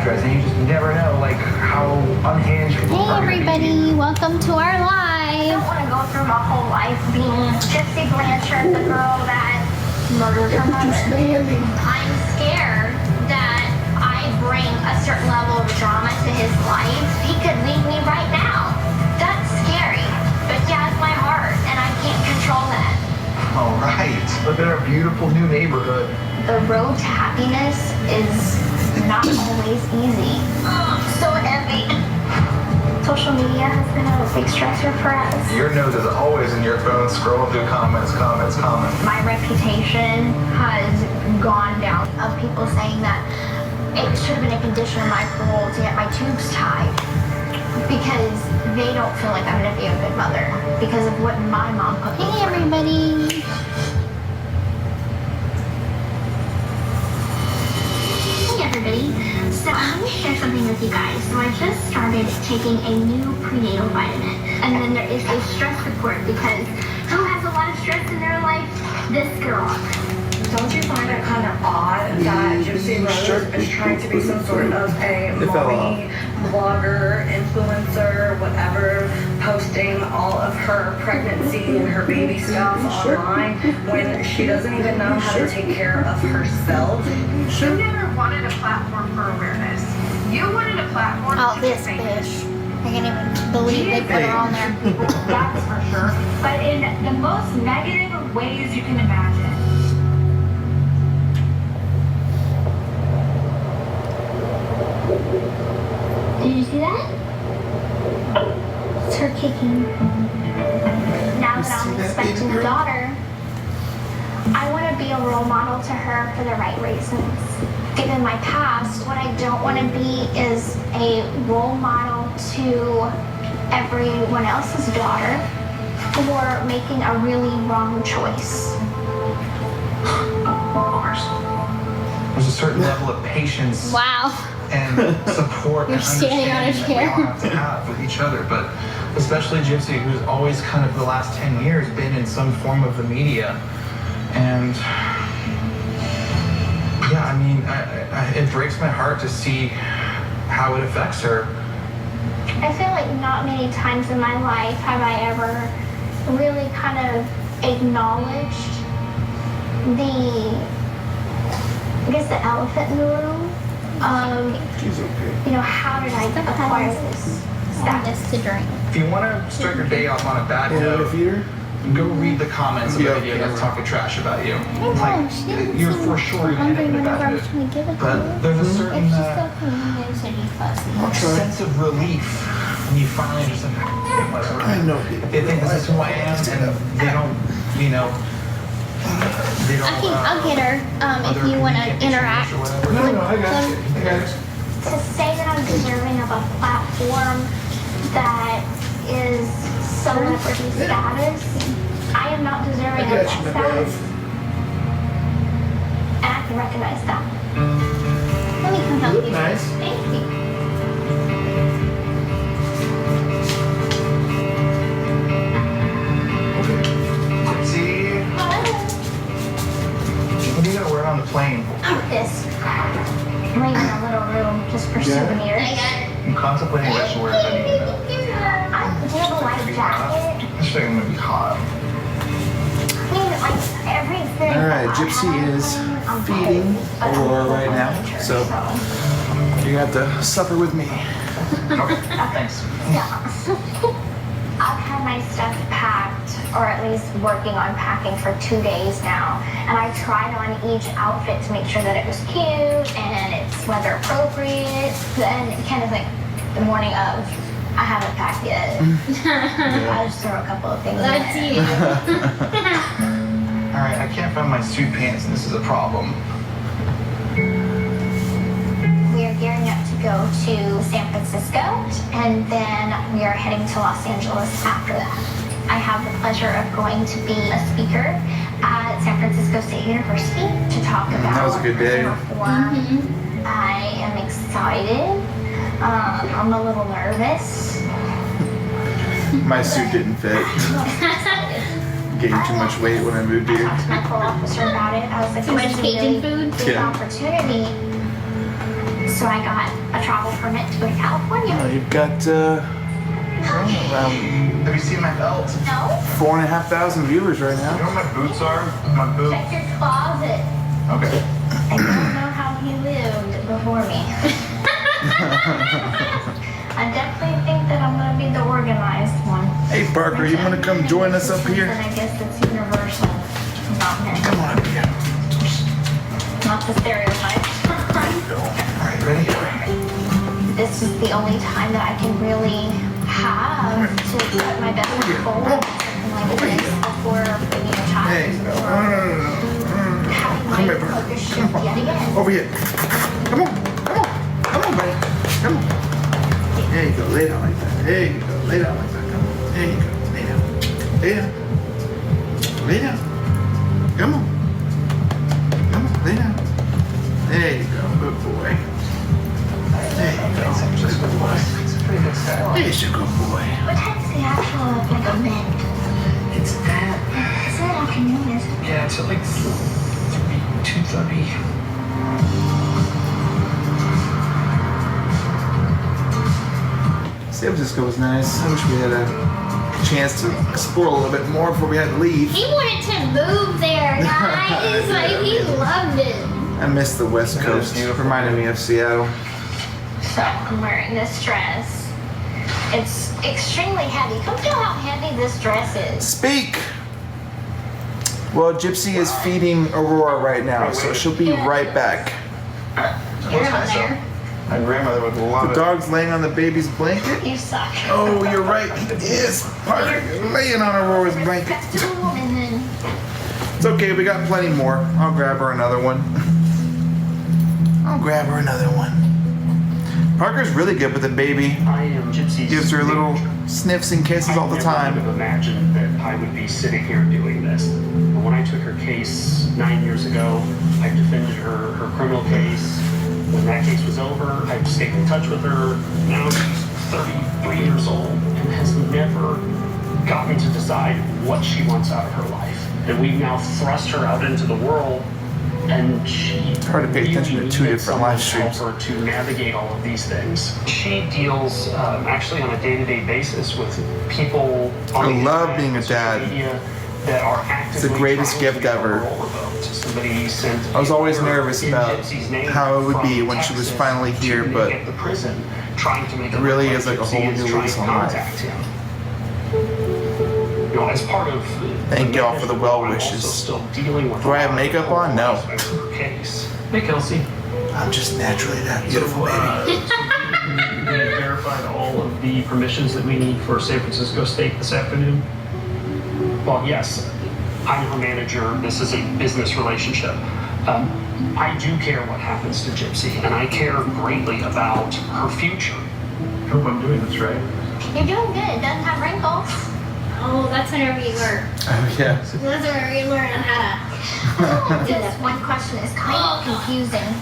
address, and you just never know, like, how unhinged people are. Hey everybody, welcome to our live. I don't want to go through my whole life being Gypsy Blanchard, the girl that murdered her mother. I'm scared that I bring a certain level of drama to his life. He could leave me right now. That's scary. But he has my heart, and I can't control that. All right. Look at our beautiful new neighborhood. The road to happiness is not always easy. So heavy. Social media has been a big stressor for us. Your nose is always in your phone, scrolling through comments. My reputation has gone down of people saying that it should have been a condition of my parole to get my tubes tied because they don't feel like I'm going to be a good mother because of what my mom put me through. Hey everybody. Everybody. So I'm going to share something with you guys. So I just started taking a new prenatal vitamin. And then there is a stress report because who has a lot of stress in their life? This girl. Don't you find it kind of odd that Gypsy Rose is trying to be some sort of a mommy, blogger, influencer, whatever, posting all of her pregnancy and her baby stuff online when she doesn't even know how to take care of herself? You never wanted a platform for awareness. You wanted a platform Oh, to this get famous. bitch. I can't even believe they put her on there. That's for sure. But in the most negative ways you can imagine. Did you see that? It's her kicking. Now that I'm expecting a daughter, I want to be a role model to her for the right reasons. Given my past, what I don't want to be is a role model to everyone else's daughter for making a really wrong choice. Of course. There's a certain level of patience Wow. and support You're and standing on a understanding that we chair. all have to have with each other, but especially Gypsy, who's always kind of the last 10 years been in some form of the media. And yeah, I mean, it breaks my heart to see how it affects her. I feel like not many times in my life have I ever really kind of acknowledged the elephant in the room. She's okay. You know, how did I acquire this status? This to drink. If you want to start your day off on a bad note, go read the comments of the video that's talking trash about you. Like, you're for sure gonna end up in a bad mood. But there's a certain sense of relief when you finally just whatever. I know. They think this is who I am, and they don't, you know. They don't. I'll get her if you want to interact. No, I got you. To say that I'm deserving of a platform that is celebrity status, I am not deserving of that status. And I can recognize that. Let me come help you. Nice. Thank you. Gypsy, what are you gonna wear on the plane? This ring in a little room just for souvenirs. I'm contemplating what I should wear if I need to know. Do you have a white jacket? This thing gonna be hot. I mean, like everything. All right, Gypsy is feeding Aurora right now, so you have to suffer with me. Okay, thanks. Yeah. I've had my stuff packed, or at least working on packing for 2 days now. And I tried on each outfit to make sure that it was cute and it's weather appropriate. Then kind of like the morning of, I haven't packed yet. I just threw a couple of things That's in you. All right, I can't find my suit pants, and this is a problem. We are gearing up to go to San Francisco, and then we are heading to Los Angeles after that. I have the pleasure of going to be a speaker at San Francisco State University to talk about That was a good day. reform. I am excited. I'm a little nervous. My suit didn't fit. Gained too much weight when I moved I here. talked to my parole officer about it. I was like, Too much this is a Cajun really food? big Yeah. opportunity. So I got a travel permit to go to California. You've got around Have you seen my belt? No? 4,500 viewers right You know now. where my boots are? My boot. Check your closet. Okay. I don't know how he lived before me. I definitely think that I'm gonna be the organized one. Hey Parker, you want to come join us up here? And I guess that's universal about men. Come on up here. Not the stereotype. Alright, ready? This is the only time that I can really have to put my best foot forward. Something like this before bringing a child. Hey, no. Having my focus shift yet again. Over here. Come on, buddy. Come on. There you go. Lay down like that. There you go. Lay down like that. Come on. There you go. Lay down. Lay down. Lay down. Come on. Come on. Lay down. There you go. Good boy. There you go. Just good boy. There's your good boy. What time's the actual like event? It's at. It's that afternoon, isn't it? Yeah, it's at like 2:30. San Francisco was nice. I wish we had a chance to explore a little bit more before we had to leave. He wanted to move there, guys. Like, he loved it. I miss the West Coast. Reminded me of Seattle. So I'm wearing this dress. It's extremely heavy. Come feel how heavy this dress is. Speak! Well, Gypsy is feeding Aurora right now, so she'll be right back. You're not there. My grandmother would love The dog's laying on the baby's blanket. You suck. Oh, you're right. Yes, Parker, you're laying on Aurora's blanket. And then It's okay, we got plenty more. I'll grab her another one. I'll grab her another one. Parker's really good with the baby. I am Gypsy's Gives her little sniffs and kisses all the I time. never would have imagined that I would be sitting here doing this. But when I took her case 9 years ago, I defended her criminal case. When that case was over, I've stayed in touch with her. Now she's 33 years old and has never gotten to decide what she wants out of her life. And we've now thrust her out into the world, and she Hard to pay attention to two needed different someone live to streams. help her to navigate all of these things. She deals actually on a day-to-day basis with people on I the love internet, being a social dad. media that are actively the greatest trying to gift get ever. parole revoked. Somebody sent I was always a letter nervous in about Gypsy's name how it would be from when she was Texas finally here, to but at the prison, trying to make it really is like a Gypsy whole is new trying lease to on life. contact him. You know, as part of Thank y'all for the well I'm wishes. also still dealing with Do I have makeup on? No. aspects of her case. Hey, Kelsey. I'm just naturally that beautiful, baby. We verified all of the permissions that we need for San Francisco State this afternoon. Well, yes, I'm her manager. This is a business relationship. I do care what happens to Gypsy, and I care greatly about her future. I hope I'm doing this right. you're doing good. It doesn't have wrinkles. Oh, that's whenever you learn. Oh, yeah. That's whenever you learn how to. This one question is kind of confusing.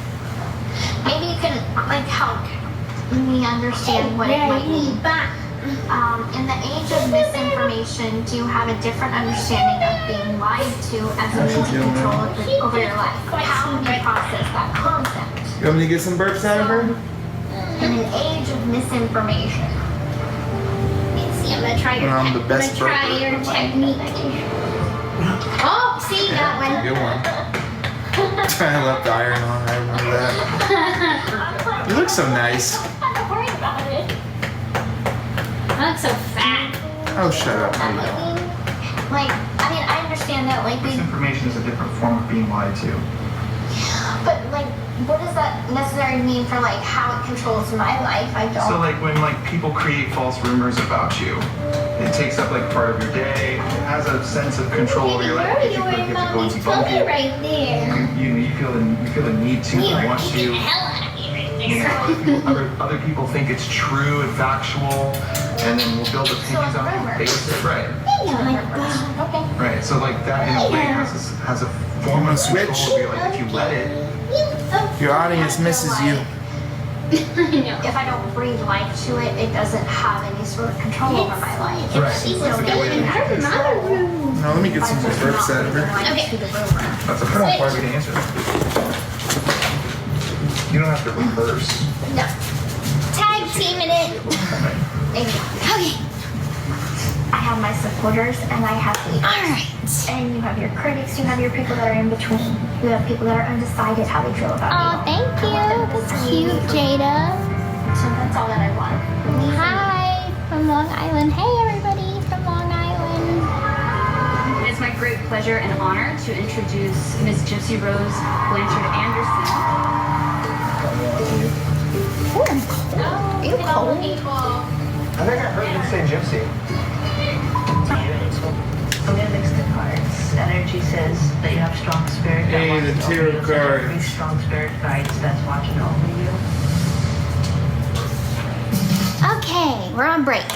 Maybe you can like help me understand what it might mean. In the age of misinformation, do you have a different understanding of being lied to as a means of control over your life? How do you process that concept? You want me to get some burps out of her? In an age of misinformation. Let's see, I'm gonna try your, I'm the best I'm gonna try burper. your technique. Oh, see, got one. Good one. I left the iron on. I remember that. You look so nice. I'm not worried about it. I look so fat. Oh, shut up. I understand that, like, Misinformation is a different form of being lied to. but, like, what does that necessarily mean for, like, how it controls my life? I don't. So like when like people create false rumors about you, it takes up like part of your day. It has a sense of control over your life. You're You your have to go and mommy debunk tummy it. right there. You feel the need to You and are want kicking to. the hell out of me right You there. know, other people think it's true and factual, and then we'll build opinions on rumor. it based it. Right. Oh my god. Okay. Right. So like that in a way has a form of Switch. control over your life. If you let it. Your audience misses you. I know. If I don't breathe life to it, it doesn't have any sort of control over my life. Right. She was That's a good way to in her mother room. No, let me get some more burps out of her. Okay. That's a hard part of me to answer. You don't have to rehearse. No. Tag teaming it. Okay. I have my supporters and I have haters. Alright. And you have your critics, you have your people that are in between. You have people that are undecided how they feel about Oh, you. thank you. That's cute, Jada. So that's all that I want. Hi from Long Island. Hey, everybody from Long Island. It is my great pleasure and honor to introduce Miss Gypsy Rose Blanchard Anderson. Oh, I'm cold. Are you cold? I think I heard you say Gypsy. I'm gonna mix the cards. Energy says that you have strong spirit. Hey, that the watches tarot over you. So cards. every strong spirit guides that's watching over you. Okay, we're on break.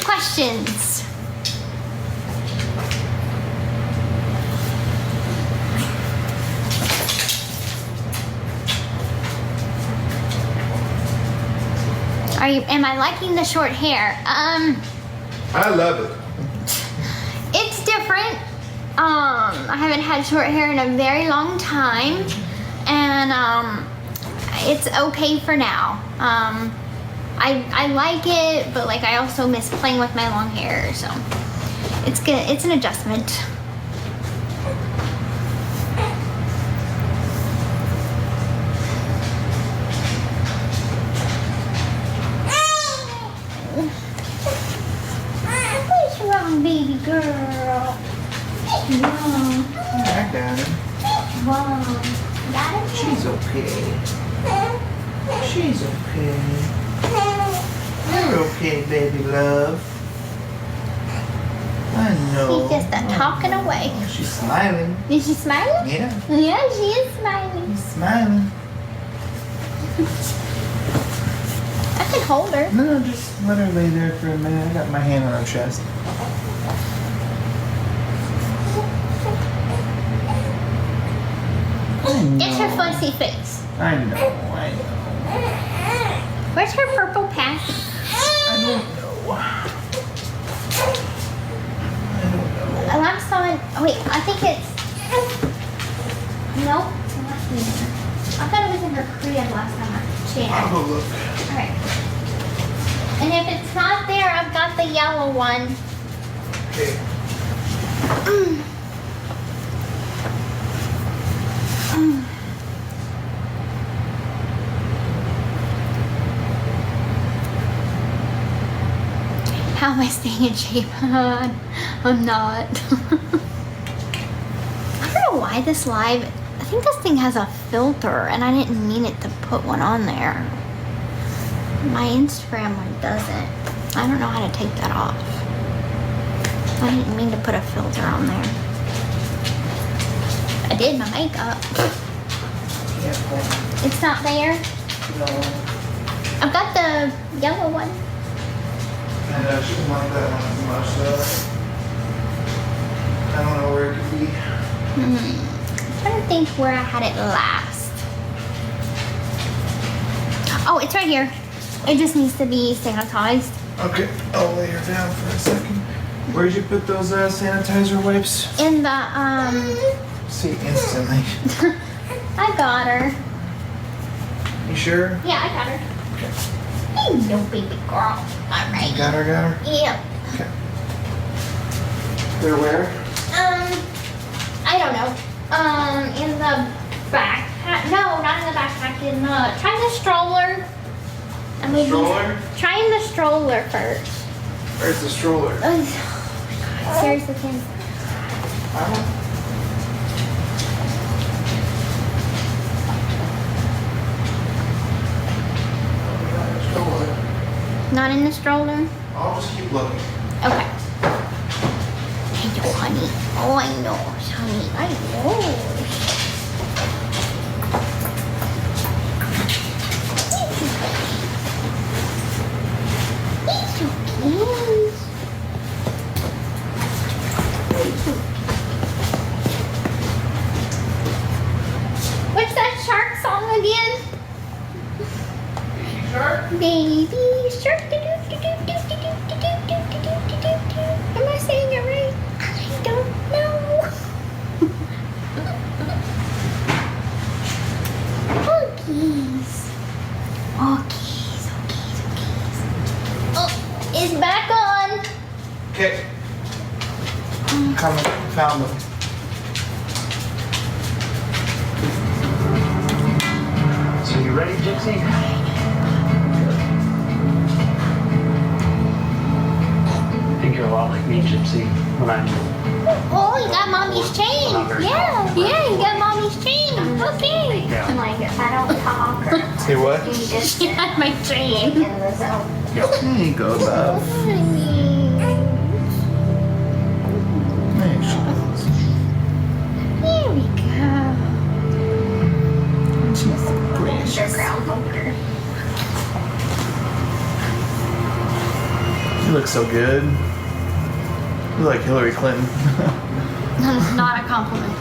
Questions. Am I liking the short hair? I love it. It's different. I haven't had short hair in a very long time, and it's okay for now. I like it, but like I also miss playing with my long hair, so it's good. It's an adjustment. What's wrong, baby girl? What's wrong? I got it. Wrong. Got it? She's okay. She's okay. You're okay, baby love. I know. She's just talking away. Oh, she's smiling. Is she smiling? Yeah, Yeah, she is smiling. she's smiling. I can hold her. No, just let her lay there for a minute. I got my hand on her chest. It's her fussy face. I know, I know. Where's her purple patch? I don't know. Last time, wait, I think it's. Nope, it's not here. I thought it was in her crib last time she had. I'll go look. Alright. And if it's not there, I've got the yellow one. Okay. How am I staying in shape? I'm not. I don't know why this live, I think this thing has a filter and I didn't mean it to put one on there. My Instagram one doesn't. I don't know how to take that off. I didn't mean to put a filter on there. I did my makeup. It's not there? No. I've got the yellow one. I know she didn't like that one as much, so I don't know where it could be. I'm trying to think where I had it last. Oh, it's right here. It just needs to be sanitized. Okay, I'll lay her down for a second. Where'd you put those sanitizer wipes? In the, See, instantly. I got her. You sure? Yeah, I got her. Okay. Hey, no baby girl. All right. Got her, got her? Yeah. Okay. They're where? I don't know. In the backpack. No, not in the backpack. In the, try the stroller. I mean, Stroller? Try in the stroller first. Where's the stroller? Oh my God. Seriously, Kim. Not in the stroller? I'll just keep looking. Okay. I know, honey. Oh, I know, honey. I know. It's okay. What's that shark song again? Baby shark. Am I saying it right? I don't know. Cookies. found them. So you ready, Gypsy? I think you're a lot like me, Gypsy, when I'm... Oh, you got mommy's chain. Yeah, you got mommy's chain. Okay. I'm like, if I don't talk or Say what? do this She had my chain. in the zone. There you go, love. There she goes. Here we go. She's precious. Your groundhogger. You look so good. You look like Hillary Clinton. Not a compliment.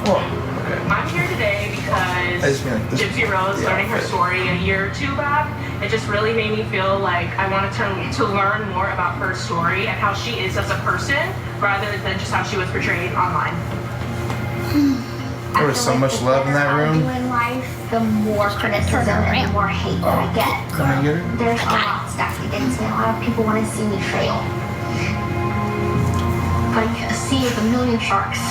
Oh, okay. I'm here today I because just mean like this. Gypsy Rose Yeah, learning her okay. story a year or two back, it just really made me feel like I wanted to learn more about her story and how she is as a person rather than just how she was portrayed online. There was so much love in that room. In life, the more criticism and the more hate that I get. Can I get her? There's a lot stacked against me. A lot of people want to see me fail. Like a sea of a million sharks.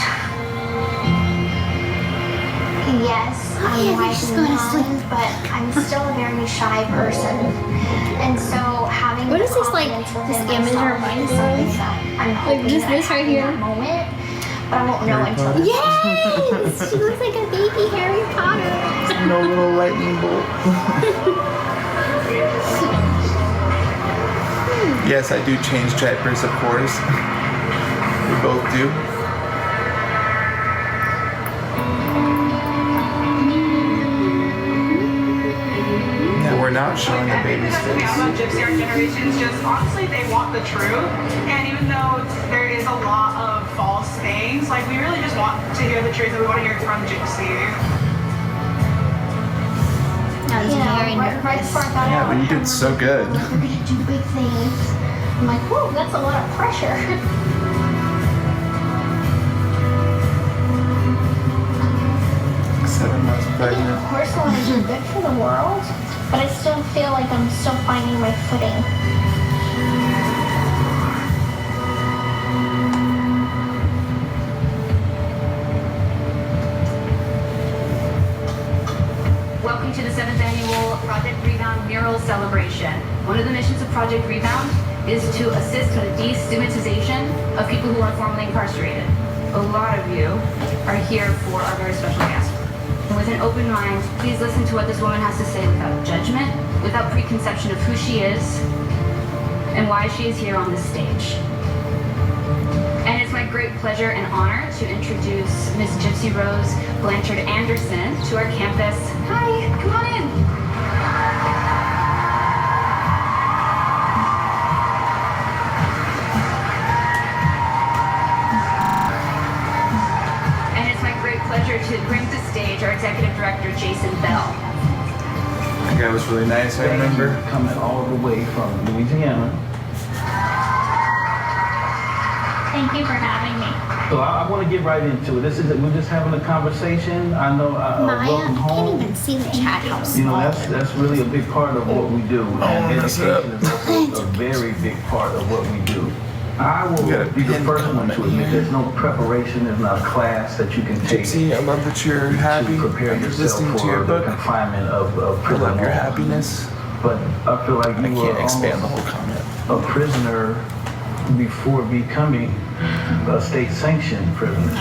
Yes, I'm Yeah, white she's and going to sleep. blonde, but I'm still a very shy person. And so having What the is this, like, confidence this within image myself reminds is me of? something that I'm hoping just that this I right have in here? that moment, but I won't know Harry until Potter? Yes! She looks like a baby Harry Potter. No little lightning bolt. Yes, I do change diapers, of course. We both do. Yeah, we're not showing the baby's Everything face. about Gypsy, our generation is just honestly they want the truth, and even though there is a lot of false things, like we really just want to hear the truth, and we want to hear it from Gypsy. I was you know, very right nervous. before I got Yeah, out, but you did so good. we're gonna do big things. I'm like, whoa, that's a lot of pressure. 7 months Of pregnant. course, I want to do good for the world, but I still feel like I'm still finding my footing. Welcome to the 7th annual Project Rebound Mural Celebration. One of the missions of Project Rebound is to assist in the destigmatization of people who are formerly incarcerated. A lot of you are here for our very special guest. And with an open mind, please listen to what this woman has to say without judgment, without preconception of who she is, and why she is here on this stage. And it's my great pleasure and honor to introduce Miss Gypsy Rose Blanchard Anderson to our campus. Hi, come on in. And it's my great pleasure to bring to stage our Executive Director, Jason Bell. That guy was really nice, I remember. Coming all the way from Louisiana. Thank you for having me. So I want to get right into it. We're just having a conversation. I know Maya, welcome I home. can't even see the chat house. You know, that's really a big part of what we do. And mess it up. education is also a very big part of what we do. I will We got a be the pin first one comment to admit here. there's no preparation, there's not a class that you can take Gypsy, I love that you're happy. to prepare I'm yourself listening to for your the book. confinement of I prison love your walls. happiness. But I feel like I you were can't expand the almost whole comment. a prisoner before becoming a state-sanctioned prisoner.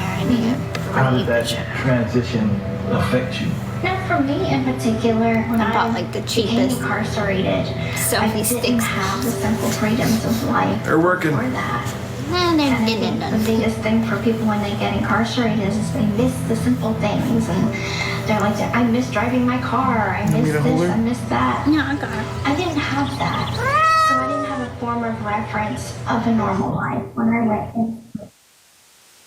How did that transition affect you? Now, for me in particular, when I bought, I like, the became cheapest incarcerated, so I many didn't sticks. have the simple freedoms of life. They're working. For that. No, they're And I think the biggest thing for people when they get incarcerated is they miss the simple things, and they're like, I miss driving my car, I miss need a this, holder? I miss that. No, I got it. I didn't have that, so I didn't have a form of reference of a normal life when I went in.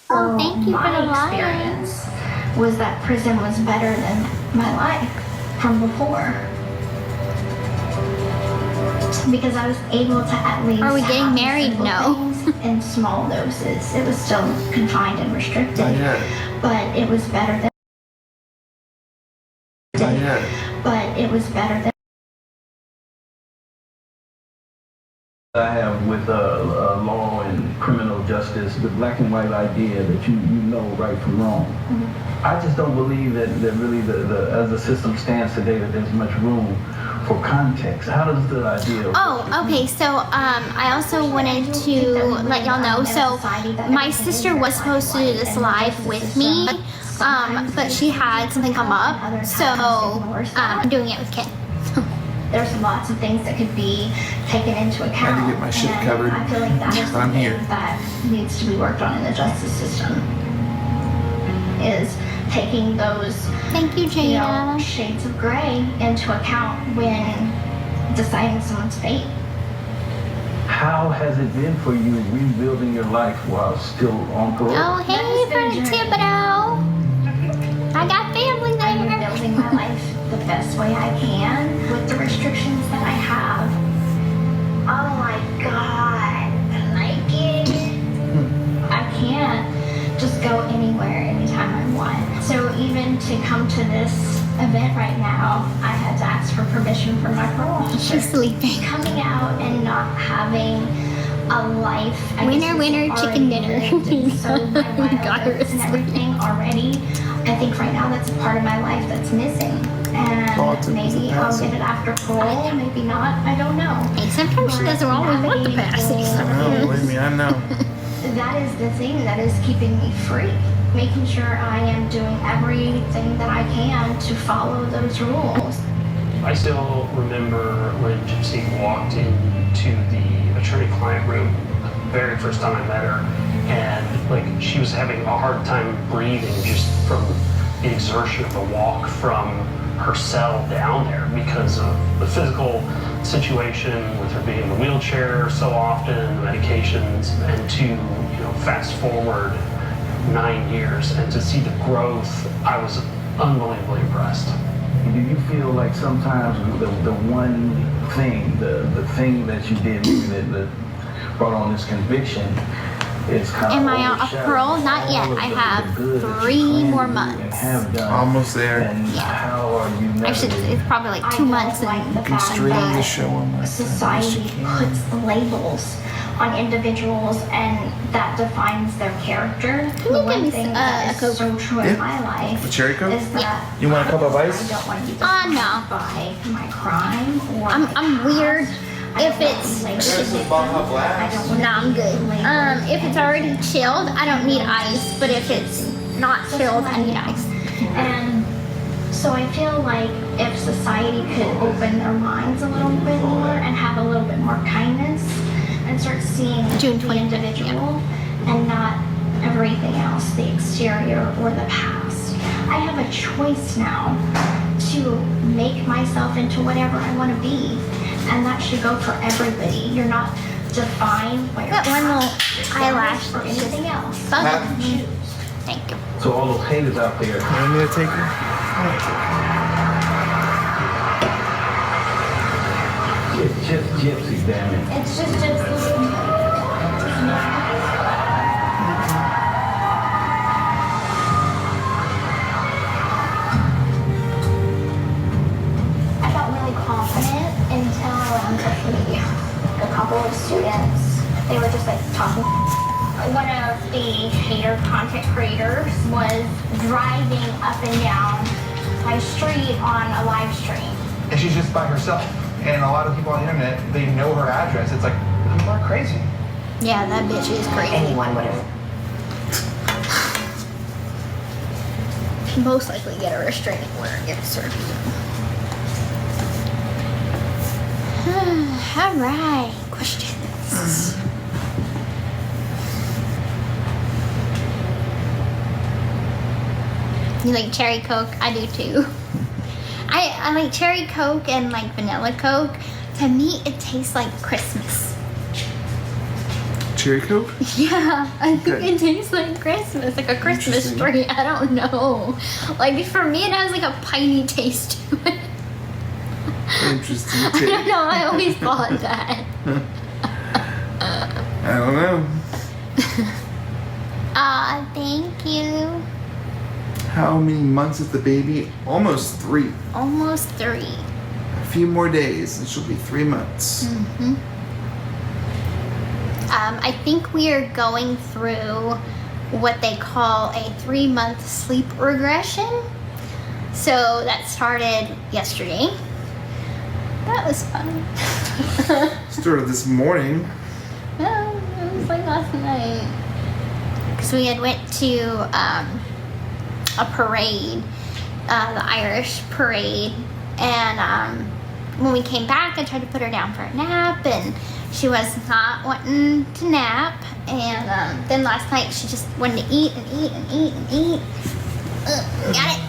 Oh, thank you for my the light. experience was that prison was better than my life from before. Because I was able to at least Are we getting have the married? simple No. things in small doses. It was still confined and restricted, Not yet. but it was better than. Not yet. But it was better than. I have with law and criminal justice, the black and white idea that you know right from wrong. Mm-hmm. I just don't believe that really as the system stands today that there's much room for context. How does the idea? Okay. So I also wanted to let y'all know. So my sister was supposed to do this live with me, but she had something come up, so I'm doing it with Ken. There's lots of things that could be taken into account. Had to get my shit and covered. I feel like that is But I'm something here. that needs to be worked on in the justice system. Is taking those Thank you, Jada. shades of gray into account when deciding someone's fate. How has it been for you rebuilding your life while still on parole? Oh, hey, Brother Thibodeau. I got family I'm there. rebuilding my life the best way I can with the restrictions that I have. Oh my God, I can't just go anywhere anytime I want. So even to come to this event right now, I had to ask for permission from my parole officer. She's sleeping. Coming out and not having a life. Winner, chicken dinner. So my Got her and everything already. I think right now that's a part of my life that's missing. And maybe I'll get it after parole, maybe not, I don't know. Hey, sometimes she doesn't always want the passing. Believe me, I know. That is the thing that is keeping me free. Making sure I am doing everything that I can to follow those rules. I still remember when Gypsy walked into the attorney-client room the very first time I met her, and like she was having a hard time breathing just from the exertion of the walk from her cell down there because of the physical situation with her being in the wheelchair so often, the medications, and to fast forward 9 years and to see the growth, I was unbelievably impressed. Do you feel like sometimes the one thing, the thing that you did maybe that brought on this conviction is kind of Am I off parole? Not yet. I have 3 more months. Almost there. And how are you Actually, it's probably like 2 months. And You can stream the show on my society puts labels on individuals and that defines their character. Can you give me that a is Coke? so true in my life A cherry Coke? is that You want a cup of ice? I don't want to be No. defined by my crime or I'm weird. If it's I don't want no, I'm good. If it's already chilled, I don't need ice. But if it's not chilled, I need ice. And so I feel like if society could open their minds a little bit more and have a little bit more kindness and start seeing June the 20th, individual and not everything else, the exterior or the past. I have a choice now to make myself into whatever I want to be. And that should go for everybody. You're not defined by your Got one little past, eyelash or anything else. Thank you. So all those haters out there. You want me to take it? It's just Gypsy, damn it. It's just I felt really confident until I went to meet a couple of students. They were just like talking. One of the hater content creators was driving up and down my street on a live stream. And she's just by herself. And a lot of people on the internet, they know her address. It's like, people are crazy. Yeah, that bitch is crazy. Anyone would have. Most likely get a restraining order against her. All right, questions. You like cherry Coke? I do too. I like cherry Coke and like vanilla Coke. To me, it tastes like Christmas. Cherry Coke? Yeah, I think Okay. it tastes like Christmas, like a Christmas tree. I don't know. Like for me, it has like a piney taste to it. Interesting I don't take. know. I always thought that. I don't know. Thank you. How many months is the baby? Almost 3. Almost 3. A few more days and she'll be 3 months. I think we are going through what they call a 3-month sleep regression. So that started yesterday. That was fun. Started this morning. No, it was like last night. Because we had went to a parade, the Irish parade, and when we came back, I tried to put her down for a nap, and she was not wanting to nap. And then last night, she just wanted to eat and eat and eat and eat. Got it.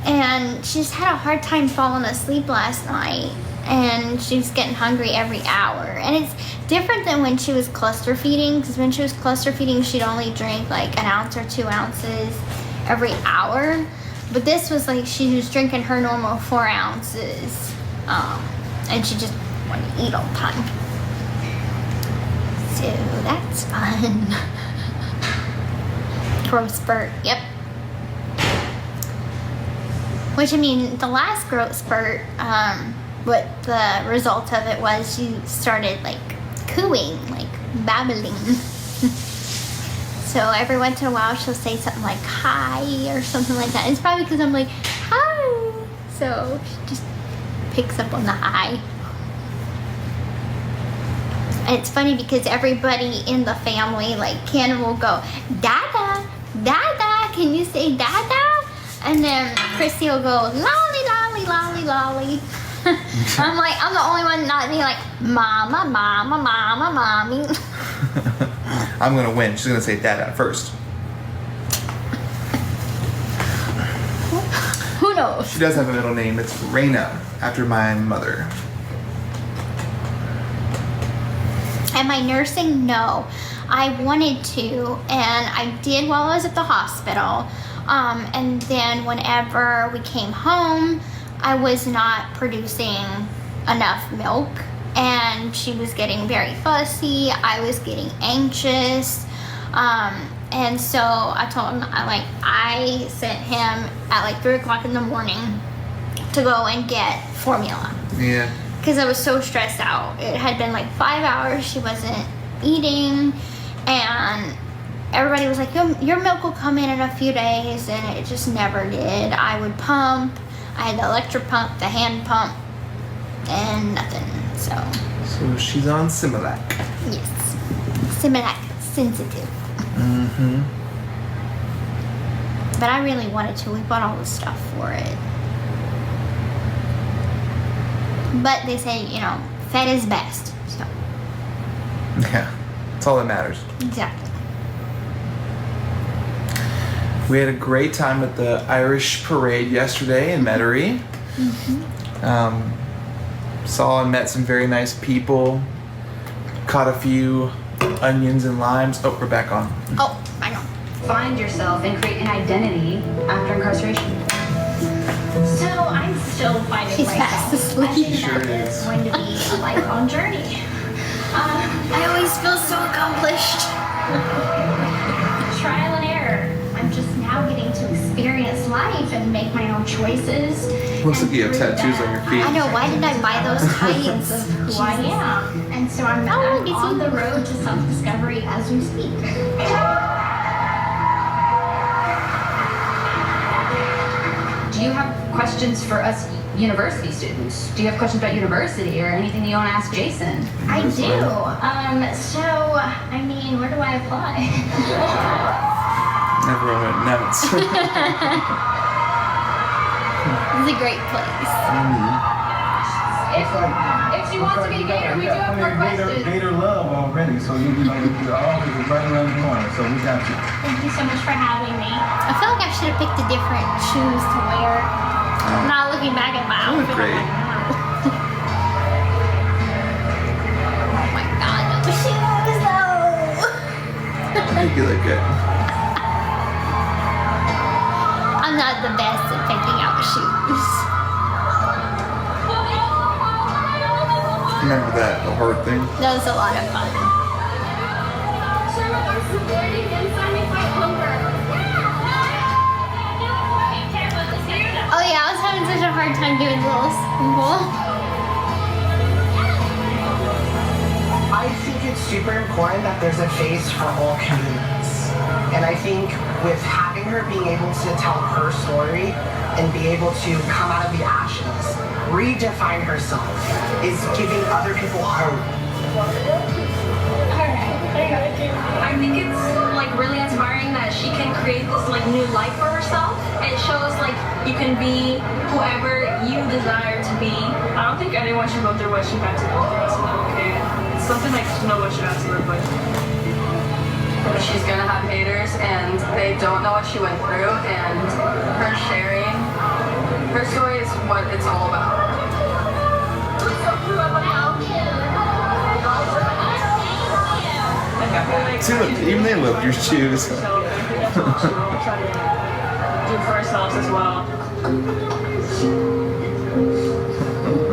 And she just had a hard time falling asleep last night, and she was getting hungry every hour. And it's different than when she was cluster feeding, because when she was cluster feeding, she'd only drink like 1 ounce or 2 ounces every hour. But this was like she was drinking her normal 4 ounces, and she just wanted to eat all the time. So that's fun. Growth spurt, yep. Which, I mean, the last growth spurt, what the result of it was, she started like cooing, like babbling. So every once in a while she'll say something like hi or something like that. It's probably because I'm like hi, so she just picks up on the hi. And it's funny because everybody in the family, like Ken will go, Dada, Dada, can you say Dada? And then Chrissy will go, lolly, lolly, lolly, lolly. I'm like, I'm the only one not being like, mama, mama, mama, mommy. I'm gonna win. She's gonna say Dada first. Who knows? She does have a middle name. It's Raina, after my mother. Am I nursing? No. I wanted to, and I did while I was at the hospital. And then whenever we came home, I was not producing enough milk, and she was getting very fussy. I was getting anxious. And so I told him, I sent him at like 3 o'clock in the morning to go and get formula. Yeah. Because I was so stressed out. It had been like 5 hours. She wasn't eating, and everybody was like, your milk will come in a few days, and it just never did. I would pump. I had the electric pump, the hand pump, and nothing. So she's on Similac. Yes. Similac sensitive. Mm-hmm. But I really wanted to. We bought all the stuff for it. But they say, fed is best. So. Yeah. That's all that matters. Exactly. We had a great time at the Irish parade yesterday in Metairie. Mm-hmm. Saw and met some very nice people. Caught a few onions and limes. Oh, we're back on. Oh, I know. Find yourself and create an identity after incarceration. So I'm still finding myself. Fast asleep. I think Sure that is. it's going to be a lifelong journey. I always feel so accomplished. Trial and error. I'm just now getting to experience life and make my own choices. Looks like you have tattoos on your feet. I know. Why did I buy those tights? Of who I am. And so I'm on the road to self-discovery as we speak. Do you have questions for us university students? Do you have questions about university or anything that you want to ask Jason? I do. Where do I apply? Everyone went nuts. It's a great place. If she wants to be a gator, we do have more questions. Gator love already, so you our office is right around the corner, so we got you. Thank you so much for having me. I feel like I should have picked a different shoes to wear. Not looking back at my You look outfit. great. Oh my god, those shoes though. I think you look good. I'm not the best at picking out shoes. Remember that, the hard thing? That was a lot of fun. Oh yeah, I was having such a hard time doing the little symbol. it's super important that there's a face for all communities. And I think with having her being able to tell her story and be able to come out of the ashes, redefine herself, is giving other people hope. I think it's like really inspiring that she can create this like new life for herself. It shows like you can be whoever you desire to be. I don't think anyone should go through what she had to go through as a little kid. It's something like to know what she had to live with. She's gonna have haters and they don't know what she went through, and her sharing her story is what it's all about. See, look, even they love your shoes. Do for ourselves as well.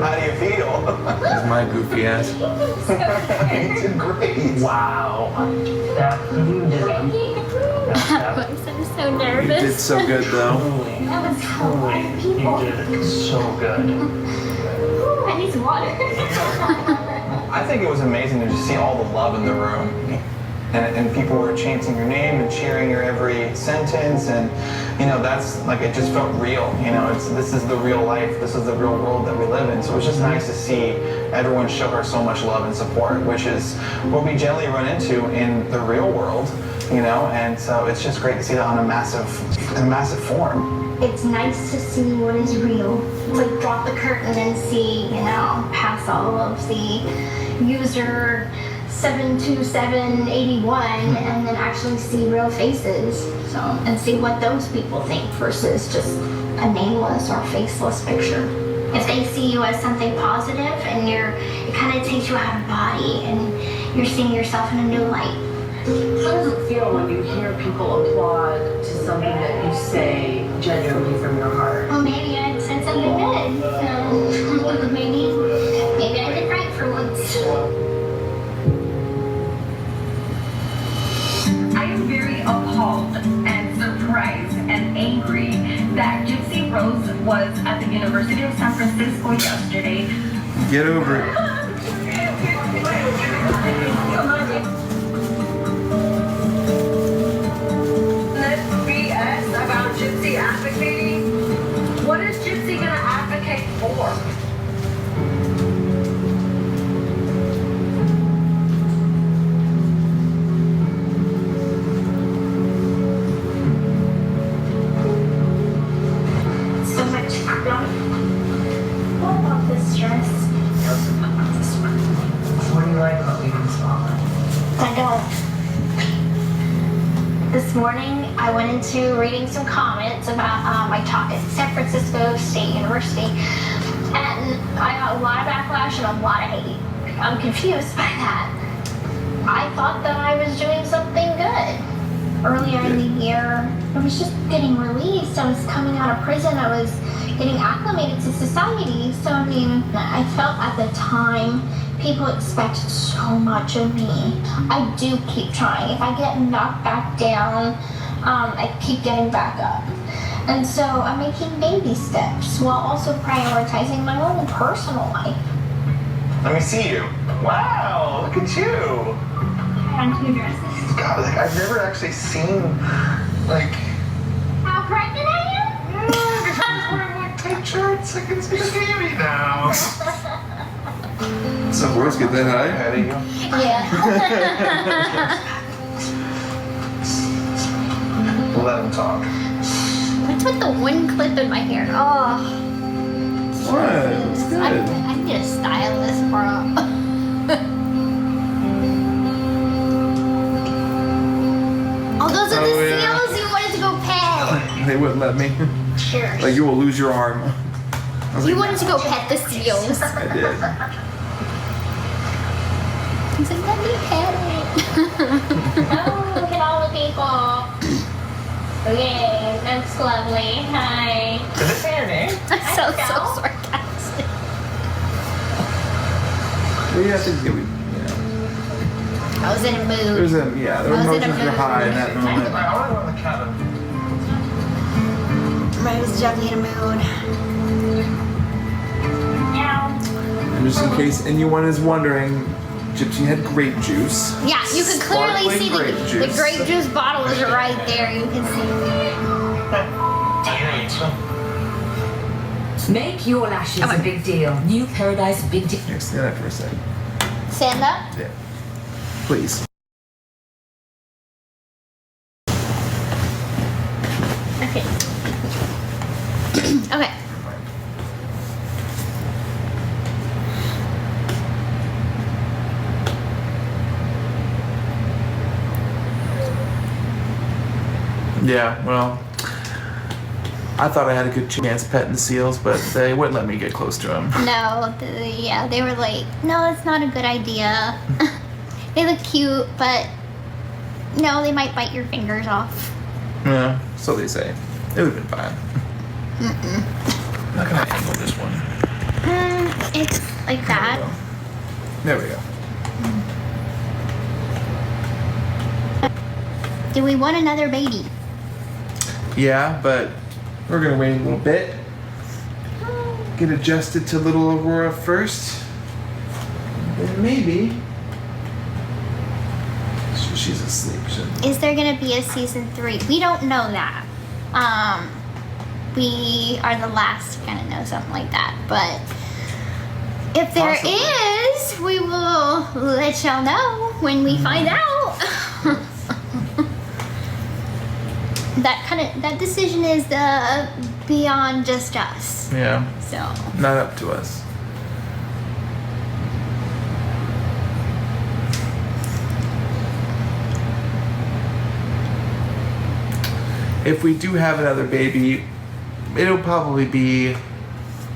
How do you feel? That's my goofy ass. It's great. Wow. That you did it. I'm so You nervous. did so good, though. Truly, you did it so good. I need some water. I think it was amazing to just see all the love in the room. And people were chanting your name and cheering your every sentence, and you know, that's like, it just felt real. You know, this is the real life, this is the real world that we live in. So it was just nice to see everyone show her so much love and support, which is what we generally run into in the real world, you know. And so it's just great to see that on a massive form. It's nice to see what is real. It's like drop the curtain and see, you know, past all of the user 72781 and then actually see real faces. So, and see what those people think versus just a nameless or faceless picture. If they see you as something positive and it kind of takes you out of body and you're seeing yourself in a new light. How does it feel when you hear people applaud to something that you say genuinely from your heart? Well, maybe I said something good. So maybe I did right for once. I am very appalled and surprised and angry that Gypsy Rose was at the University of San Francisco yesterday. Get over it. This BS about Gypsy advocating. What is Gypsy gonna advocate for? So much crap. What about this dress? What do you like about leaving Spotlight? I don't. This morning, I went into reading some comments about my talk at San Francisco State University, and I got a lot of backlash and a lot of hate. I'm confused by that. I thought that I was doing something good. Earlier in the year, I was just getting released. I was coming out of prison. I was getting acclimated to society. So, I mean, I felt at the time people expected so much of me. I do keep trying. If I get knocked back down, I keep getting back up. And so I'm making baby steps while also prioritizing my own personal life. Let me see you. Wow, look at you. On 2 dresses. God, like, I've never actually seen, like... How pregnant I am? Yeah, because wearing, like, tight shirts. Like, it's a baby now. So boys get that high? Yeah. Let him talk. What's with the one clip in my hair? Oh. What? It's good. I need a stylist, bro. Oh, those are the seals you wanted to go pet. They wouldn't let me. Sure. Like, you will lose your arm. I was You like, wanted to go pet the seals. I did. He's like, let me pet it. Oh, look at all the people. Okay, that's lovely. Hi. I'm so sarcastic. Well, yeah, I think it would, I was in a mood. there's a, yeah, the I was in a emotions were mood. high in that moment. I want to go in the cabin. I was definitely in a mood. And just in case anyone is wondering, Gypsy had grape juice. Yeah, you can clearly Sparkling see grape the juice. grape juice bottle is right there. You can see. Make your lashes a big deal. New Paradise big deal. Here, stand up for a second. Stand up. Yeah. Please. Okay. Okay. Yeah, well, I thought I had a good chance petting the seals, but they wouldn't let me get close to them. No, yeah, they were like, no, it's not a good idea. They look cute, but no, they might bite your fingers off. Yeah, so they say. It would have been fine. How can I angle this one? It's like that. There we go. Do we want another baby? Yeah, but we're gonna wait a little bit. Get adjusted to little Aurora first. Then maybe. She's asleep. Is there gonna be a season 3? We don't know that. We are the last to kind of know something like that. But if there is, we will let y'all know when we find out. That decision is beyond just us. Yeah. So. Not up to us. If we do have another baby, it'll probably be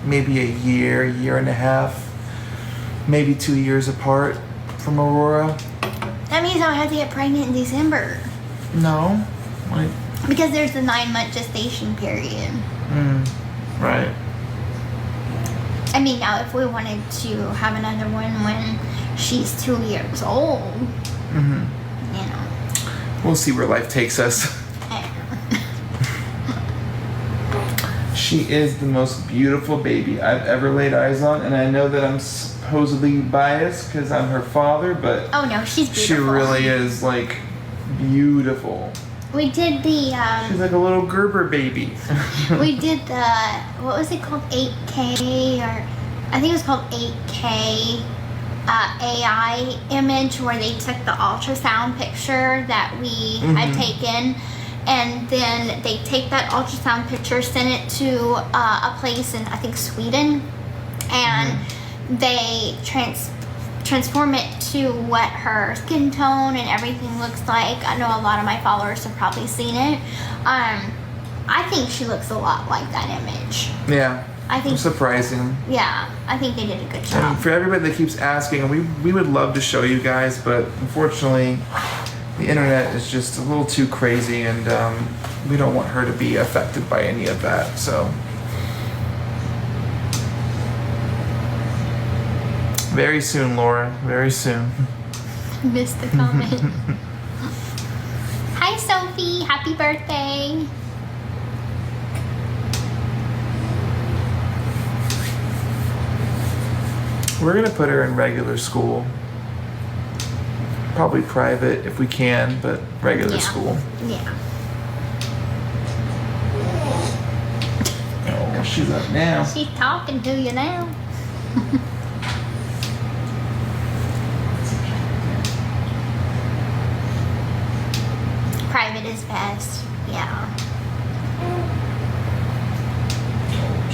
maybe a year and a half, maybe 2 years apart from Aurora. That means I'll have to get pregnant in December. No. Like, because there's the 9-month gestation period. Right. I mean, now if we wanted to have another one when she's 2 years old, you know. We'll see where life takes us. She is the most beautiful baby I've ever laid eyes on, and I know that I'm supposedly biased because I'm her father, but oh no, she's beautiful. She really is like beautiful. We did the she's like a little Gerber baby. We did the, what was it called, 8K, or I think it was called 8K AI image, where they took the ultrasound picture that we had taken, and then they take that ultrasound picture, send it to a place in, I think, Sweden, and they transform it to what her skin tone and everything looks like. I know a lot of my followers have probably seen it. I think she looks a lot like that image. Yeah. I think surprising. Yeah, I think they did a good job. And for everybody that keeps asking, we would love to show you guys, but unfortunately, the internet is just a little too crazy, and we don't want her to be affected by any of that. So, very soon, Laura. Very soon. Missed the comment. Hi, Sophie. Happy birthday. We're gonna put her in regular school. Probably private if we can, but regular school. Yeah. Oh, she's up now. She's talking to you now. Private is best. Yeah. Oh,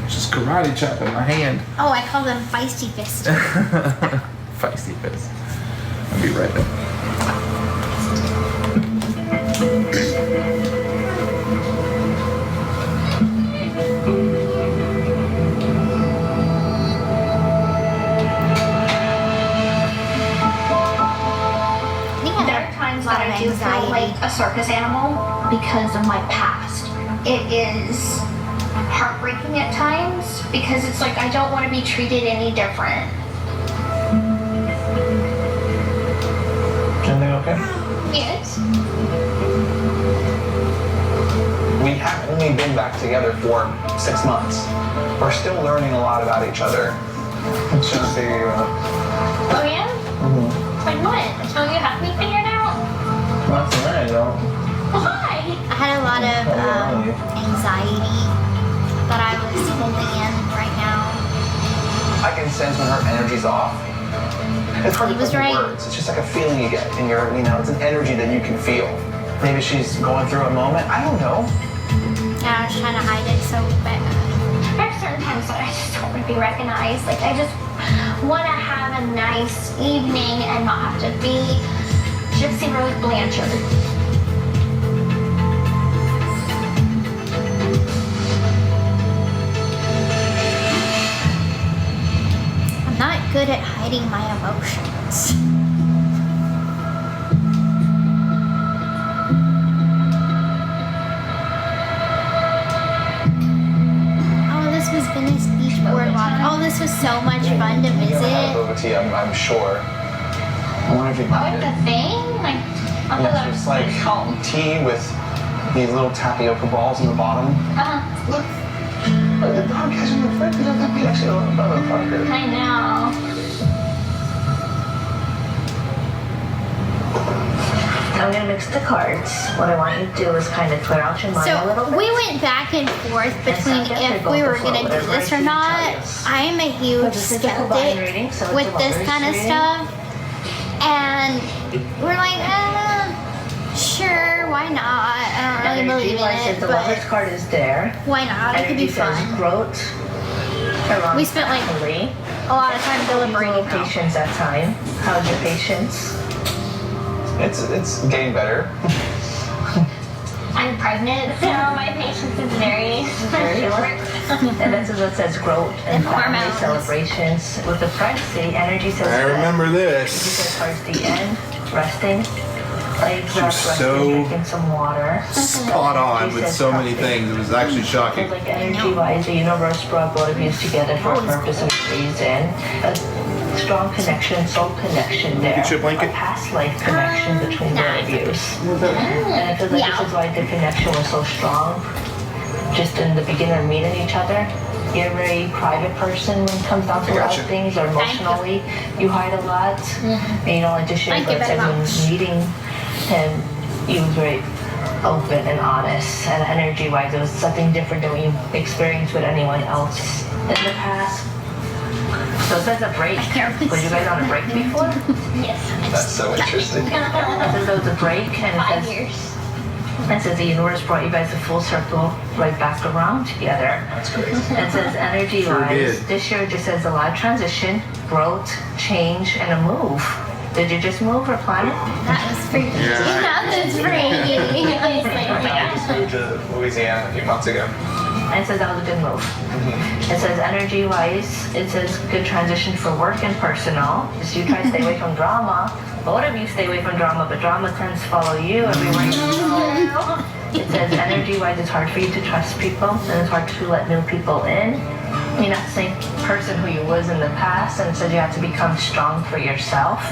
she's karate chopping my hand. Oh, I call them feisty fists. Feisty fist. I'll be right back. There are times that I do feel like a circus animal because of my past. It is heartbreaking at times because it's like I don't want to be treated any different. Everything okay? Yes. We have only been back together for 6 months. We're still learning a lot about each other. I'm trying to figure you out. Oh yeah? Like what? Oh, you have me figured out? Not tonight, though. Why? I had a lot of anxiety that I was holding in right now. I can sense when her energy's off. It's hard He to was put into right. words. It's just like a feeling you get in your, it's an energy that you can feel. Maybe she's going through a moment. I don't know. And I was trying to hide it so bad. There's certain times that I just don't want to be recognized. Like, I just want to have a nice evening and not have to be Gypsy Rose Blanchard. I'm not good at hiding my emotions. Oh, this was Venice Beach Boardwalk. Oh, this was so much fun to You haven't had visit. boba tea, I'm sure. I wonder if you Oh, mind it's it. a thing? Like, I thought that Yeah, was it's like called. tea with these little tapioca balls in the bottom. Look, the dog has in the fridge. You don't have to actually open the Parker. I know. I'm gonna mix the cards. What I want you to do is kind of clear out your mind a little So bit. we went back and forth between if we were gonna do this or not. I am a huge skeptic with this kind of stuff, and we're like, sure, why not? I don't really believe in it, The Lover's but card is there. why not? It could be Energy says fun. growth. We spent like a lot of time deliberating. Patience that time. How's your patience? It's getting better. I'm pregnant, so my patience is very short. And this is what says growth and family hormones. celebrations. With the pregnancy, energy says I remember Energy this. says towards the end, resting. Like She was resting, so drinking some water. spot on Energy with says so many healthy. things. It was actually shocking. Like energy-wise, the universe brought both of you together for a purpose and a reason. A strong connection, soul connection there. Get your blanket. A past life connection between both of you. And I feel like this is why the connection was so strong. Just in the beginning of meeting each other. You're a very private person when it comes down to a lot of things, or emotionally. You hide a lot, and you don't like to share. Thank you But very when much. meeting him, you were very open and honest, and energy-wise, it was something different than what you experienced with anyone else in the past. So it says a break. Was you guys on a break before? Yes. That's so interesting. It says there was a break, and 5 it years. says the universe brought you guys a full circle right back around together. That's great. It says energy Sure wise. did. This year just says a lot of transition, growth, change, and a move. Did you just move or plan it? That was freaky. Yeah. That was freaky. I just moved to Louisiana a few months ago. And it says that was a good move. It says energy wise, it says good transition for work and personal. Just you try to stay away from drama. Both of you stay away from drama, but drama tends to follow you everywhere you go. It says energy wise, it's hard for you to trust people, and it's hard to let new people in. You're not the same person who you was in the past, and it says you have to become strong for yourself,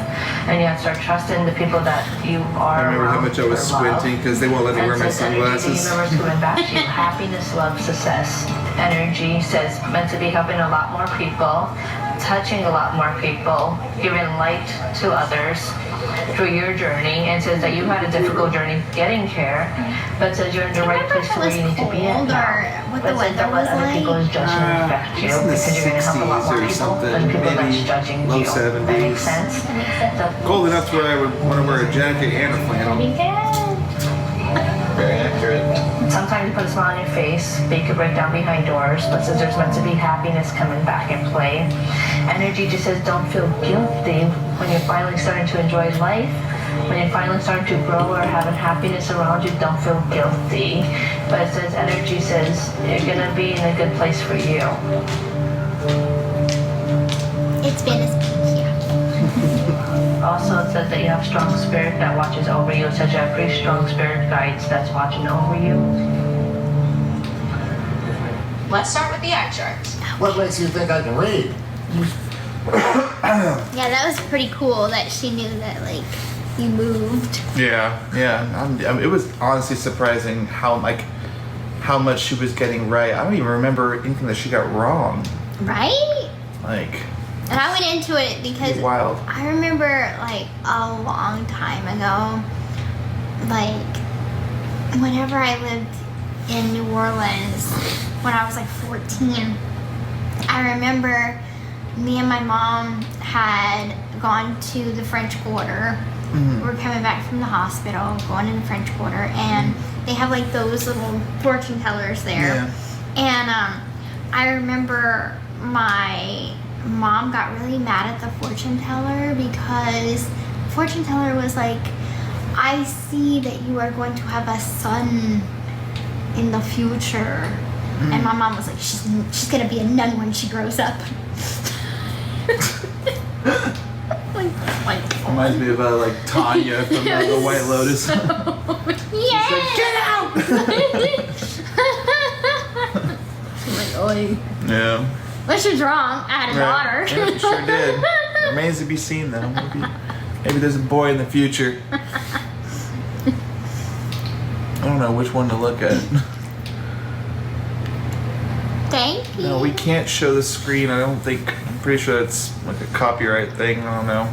and you have to start trusting the people that you are. I remember how around much I was for love. squinting because they won't let me wear And my it says energy, the sunglasses. universe coming back to you. Happiness, love, success. Energy says meant to be helping a lot more people, touching a lot more people, giving light to others through your journey. And says that you had a difficult journey getting here, but says you're in the right place to where you need to be at now. What But the says don't weather let was other people's like. judgment affect you, It's in the because you're going to help a lot 60s more or people something, than people maybe that's judging low you. That 70s. makes sense? So Cold enough to where I would want to wear a jacket and a flannel. Very accurate. sometimes you put a smile on your face, but you could break down behind doors. But says there's meant to be happiness coming back in play. Energy just says don't feel guilty when you're finally starting to enjoy life. When you're finally starting to grow or having happiness around you, don't feel guilty. But it says energy says you're gonna be in a good place for you. It's Venice Beach, yeah. Also, it says that you have strong spirit that watches over you. It says you have pretty strong spirit guides that's watching over you. Let's start with the eye chart. What makes you think I can read? Yeah, that was pretty cool that she knew that, like, you moved. Yeah. It was honestly surprising how much she was getting right. I don't even remember anything that she got wrong. Right? Like, And I went into it because Wild. I remember like a long time ago, like whenever I lived in New Orleans when I was like 14, I remember me and my mom had gone to the French Quarter. We were coming back from the hospital, going in the French Quarter, and they have like those little fortune tellers there. Yeah. And I remember my mom got really mad at the fortune teller because the fortune teller was like, I see that you are going to have a son in the future. And my mom was like, she's gonna be a nun when she grows up. Reminds me of like Tanya from the White Lotus. Yeah. She's like, get out! Like, oi. Yeah. But she was wrong. I had a daughter. Yeah, you sure did. Remains to be seen though. Maybe there's a boy in the future. I don't know which one to look at. Thank you. No, we can't show the screen. I don't think. I'm pretty sure it's like a copyright thing. I don't know.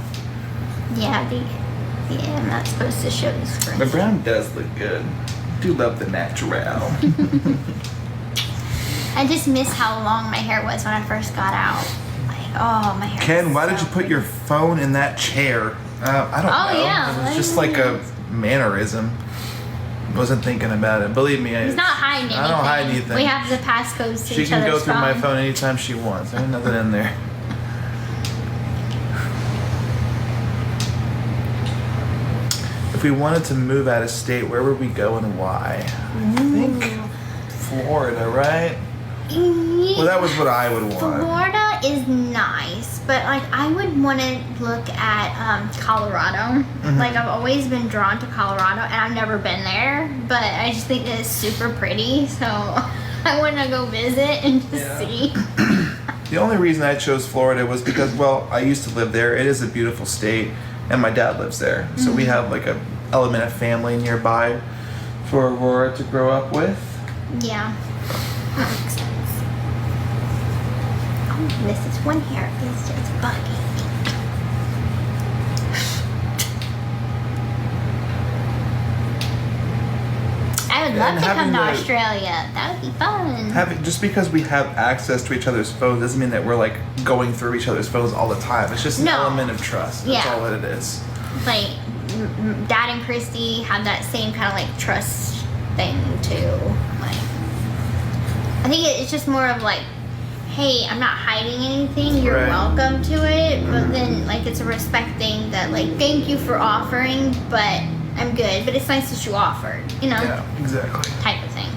Yeah, I'm not supposed to show the screen. The brown does look good. I do love the natural. I just miss how long my hair was when I first got out. Like, oh, my hair. Ken, was why so did you put your phone in that chair? I don't know. Yeah. It was just like a mannerism. Wasn't thinking about it. Believe me, He's not hiding anything. I don't hide anything. We have the passcodes to She each can go other's through my phone. phone anytime she wants. There's nothing in there. If we wanted to move out of state, where would we go and why? I think Florida, right? Well, that was what I would want. Florida is nice, but like I would want to look at Colorado. Like I've always been drawn to Colorado, and I've never been there, but I just think it's super pretty. So I want to go visit and just see. The only reason I chose Florida was because, well, I used to live there. It is a beautiful state, and my dad lives there, so we have like a element of family nearby for Aurora to grow up with. Yeah, that makes sense. Oh, this is one hair is just bugging me. I would love to come to Australia. That would be fun. Just because we have access to each other's phones doesn't mean that we're like going through each other's phones all the time. It's just an element of trust. That's all that it is. Like Dad and Christy have that same kind of like trust thing too. Like I think it's just more of like, hey, I'm not hiding anything. You're welcome to it. But then like it's a respect thing that like, thank you for offering, but I'm good. But it's nice that you offered, you know? Yeah, exactly. Type of thing.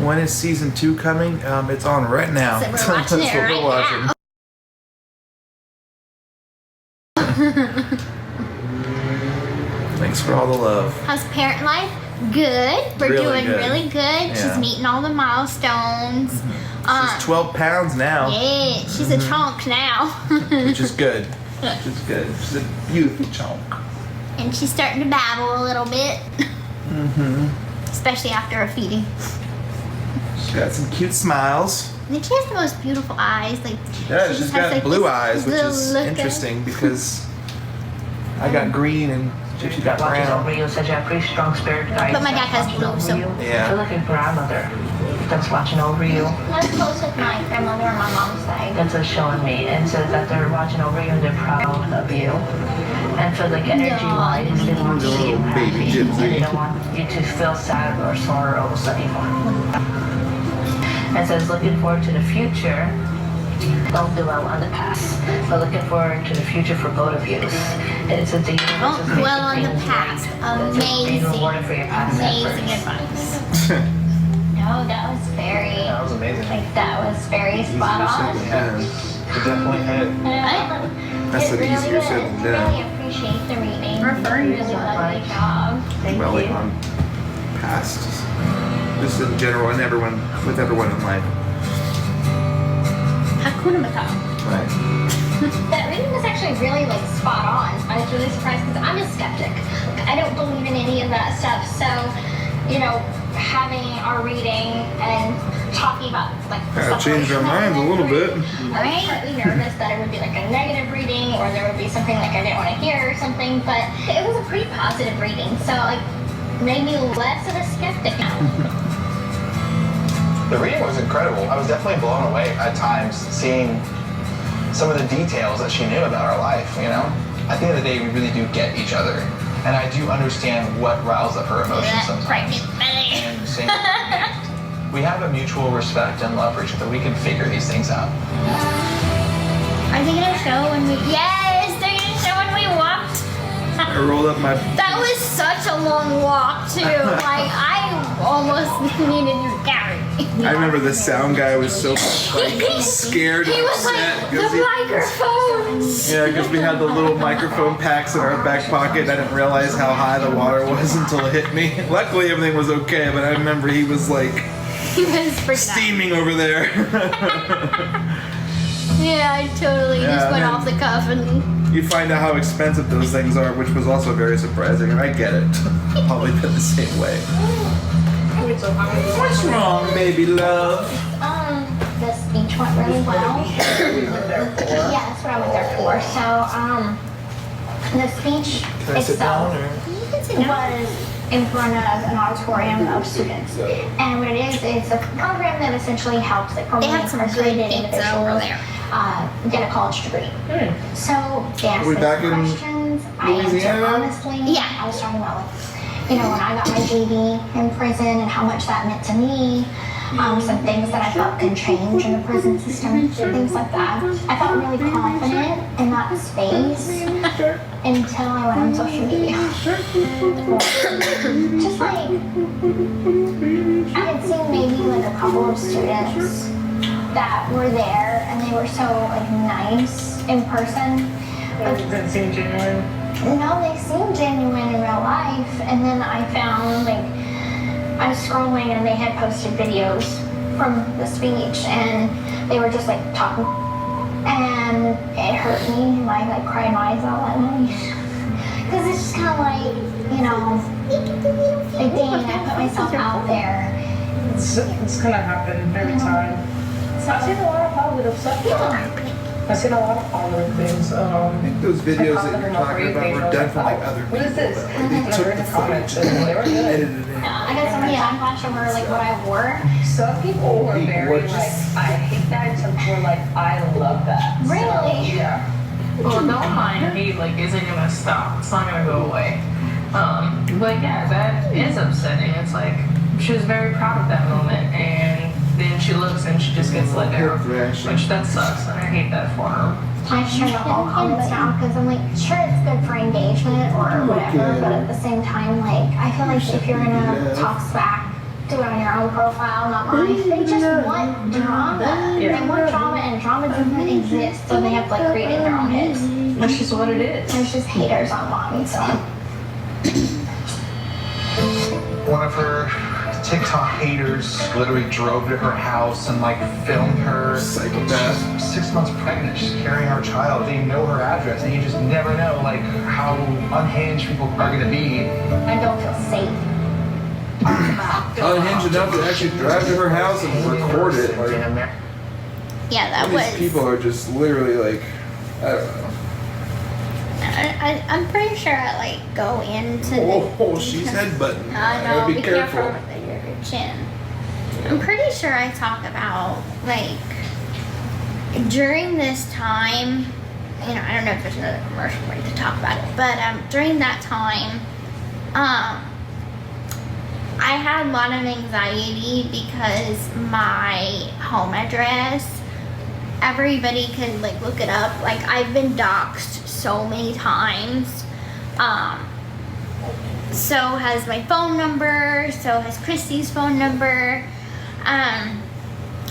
When is season 2 coming? It's on right now. So we're watching it right now. Thanks for all the love. How's parent life? Good. We're Really doing good. really good. Yeah. She's meeting all the milestones. She's 12 pounds now. Yeah, she's a chunk now. Which is good. Which is good. She's a beautiful chunk. And she's starting to babble a little bit. Especially after a feeding. She's got some cute smiles. And she has the most beautiful eyes. Like Yeah, she she's just got has, like, blue this eyes, which little is look of- interesting because I got green and Gypsy got Watches brown. over you, says you have pretty strong spirit guides. But my dad has that's blue, watching so over you. Yeah. I feel like a grandmother that's watching over you. I'm close with my grandmother on my mom's side. That's what's showing me, and says that they're watching over you and they're proud of you. And so like energy-wise, they want to see you happy, and they don't want you to feel sad or sorrows anymore. And says looking forward to the future. Don't dwell on the past, but looking forward to the future for both of you. It's a deep. Don't dwell on the past. Amazing. Rewarded for your past Amazing efforts. advice. No, that was very. That was amazing. Like that was very spot on. Yeah, it definitely hit. That's what easier said than done. I really appreciate the reading. Referring Really lovely job. Well, like on past, just in general, and everyone with everyone in life. Hakuna Matata. Right. That reading was actually really like spot on. I was really surprised because I'm a skeptic. Like, I don't believe in any of that stuff. So, you know, having our reading and talking about like Gotta change our minds a little bit. I was slightly nervous that it would be like a negative reading or there would be something like I didn't want to hear or something, but it was a pretty positive reading, so like made me less of a skeptic now. The reading was incredible. I was definitely blown away at times seeing some of the details that she knew about our life, you know? At the end of the day, we really do get each other. And I do understand what riles up her emotions sometimes. And same with me. We have a mutual respect and love for each other. We can figure these things out. Are they gonna show when we? Yes, they're gonna show when we walked. I rolled up my... That was such a long walk too. Like I almost needed to carry. I remember the sound guy was so like, scared He and was upset. like, the microphones. Yeah, because we had the little microphone packs in our back pocket, and I didn't realize how high the water was until it hit me. Luckily, everything was okay, but I remember he was like He was freaking steaming over there. Yeah, I totally just went off the cuff and. You find out how expensive those things are, which was also very surprising, and I get it. I've probably been the same way. What's wrong, baby love? The speech went really well. Yeah, that's what I was there for. So, the speech itself was in front of an auditorium of students. And what it is, it's a program that essentially helps like formerly incarcerated individuals get a college degree. So they asked me questions. I answered honestly. Yeah, I was talking about like, you know, when I got my GED in prison and how much that meant to me. Some things that I felt could change in the prison system, things like that. I felt really confident in that space until I went on social media. Just like, I had seen maybe like a couple of students that were there and they were so like nice in person. But didn't seem genuine? No, they seemed genuine in real life. And then I found like, I was scrolling and they had posted videos from the speech and they were just like talking and it hurt me and I like cried my eyes out that night. Because it's just kind of like, you know, like dang, I put myself out there. It's gonna happen every time. I've seen a lot of positive stuff. I've seen a lot of positive things. I think those videos that you're talking about were done from like other people. What is this? They took the footage and like edited it in. I got somebody backlash over like what I wore. Some people were very like, I hate that. Some people were like, I love that. Really? So, yeah. Well, no mind hate like isn't gonna stop. It's not gonna go away. But yeah, that is upsetting. It's like she was very proud of that moment, and then she looks and she just gets let down, which that sucks, and I hate that for her. I just turn off all comments now because I'm like, sure, it's good for engagement or whatever, but at the same time, like, I feel like if you're gonna talk smack, do it on your own profile, not mine. They just want drama. Yeah. They want drama, and drama doesn't exist, so they have to like create it in their own heads. That's just what it is. There's just haters online, so. One of her TikTok haters literally drove to her house and like filmed her. Psychopath. 6 months pregnant, she's carrying our child. They know her address, and you just never know like how unhinged people are gonna be. I don't feel safe. Unhinged enough to actually drive to her house and record it. Like, yeah, that these was. people are just literally like, I don't know. I'm pretty sure I like go into Oh, she's headbutting. I know, Be careful. with your chin. I'm pretty sure I talk about like during this time, you know, I don't know if there's another commercial way to talk about it, but during that time, I had a lot of anxiety because my home address, everybody can like look it up. Like I've been doxxed so many times. So has my phone number, so has Christy's phone number.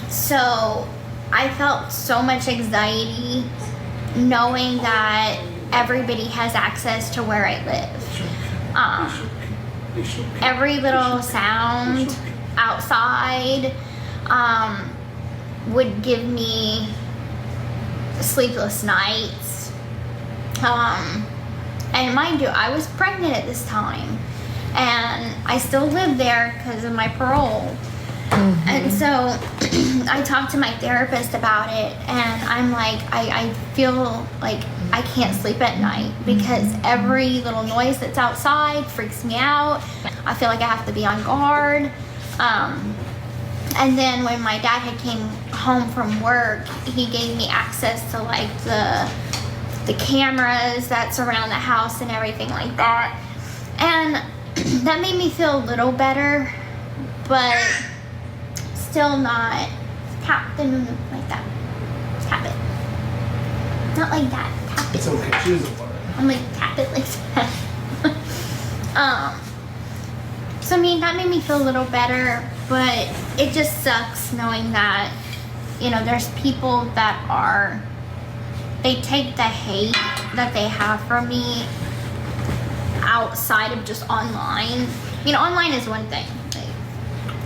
So I felt so much anxiety knowing that everybody has access to where I live. Every little sound outside would give me sleepless nights. And mind you, I was pregnant at this time, and I still lived there because of my parole. And so I talked to my therapist about it, and I'm like, I feel like I can't sleep at night because every little noise that's outside freaks me out. I feel like I have to be on guard. And then when my dad had came home from work, he gave me access to like the cameras that surround the house and everything like that. And that made me feel a little better, but still not. Tap the nunu like that. Tap it. Not like that. Tap it. It's okay. She doesn't want it. I'm like, tap it like that. So I mean, that made me feel a little better, but it just sucks knowing that, you know, there's people that they take the hate that they have for me outside of just online. You know, online is one thing. Like,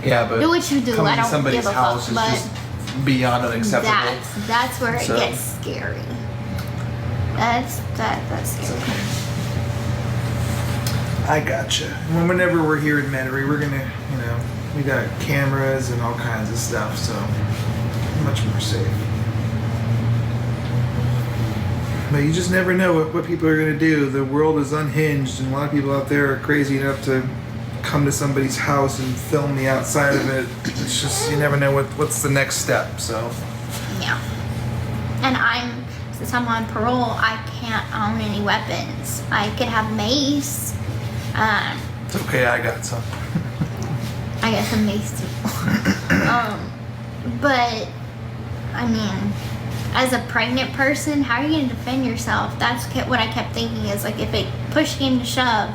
yeah, but do what you do. coming I to don't somebody's give a house fuck. is just beyond unacceptable. That's where it gets scary. That's scary. I gotcha. Whenever we're here in Metairie, we're gonna, you know, we got cameras and all kinds of stuff, so much more safe. But you just never know what people are gonna do. The world is unhinged, and a lot of people out there are crazy enough to come to somebody's house and film the outside of it. It's just, you never know what's the next step, so. Yeah. And since I'm on parole, I can't own any weapons. I could have mace. It's okay, I got some. I got some mace too. But, I mean, as a pregnant person, how are you going to defend yourself? That's what I kept thinking is, like, if it push came to shove,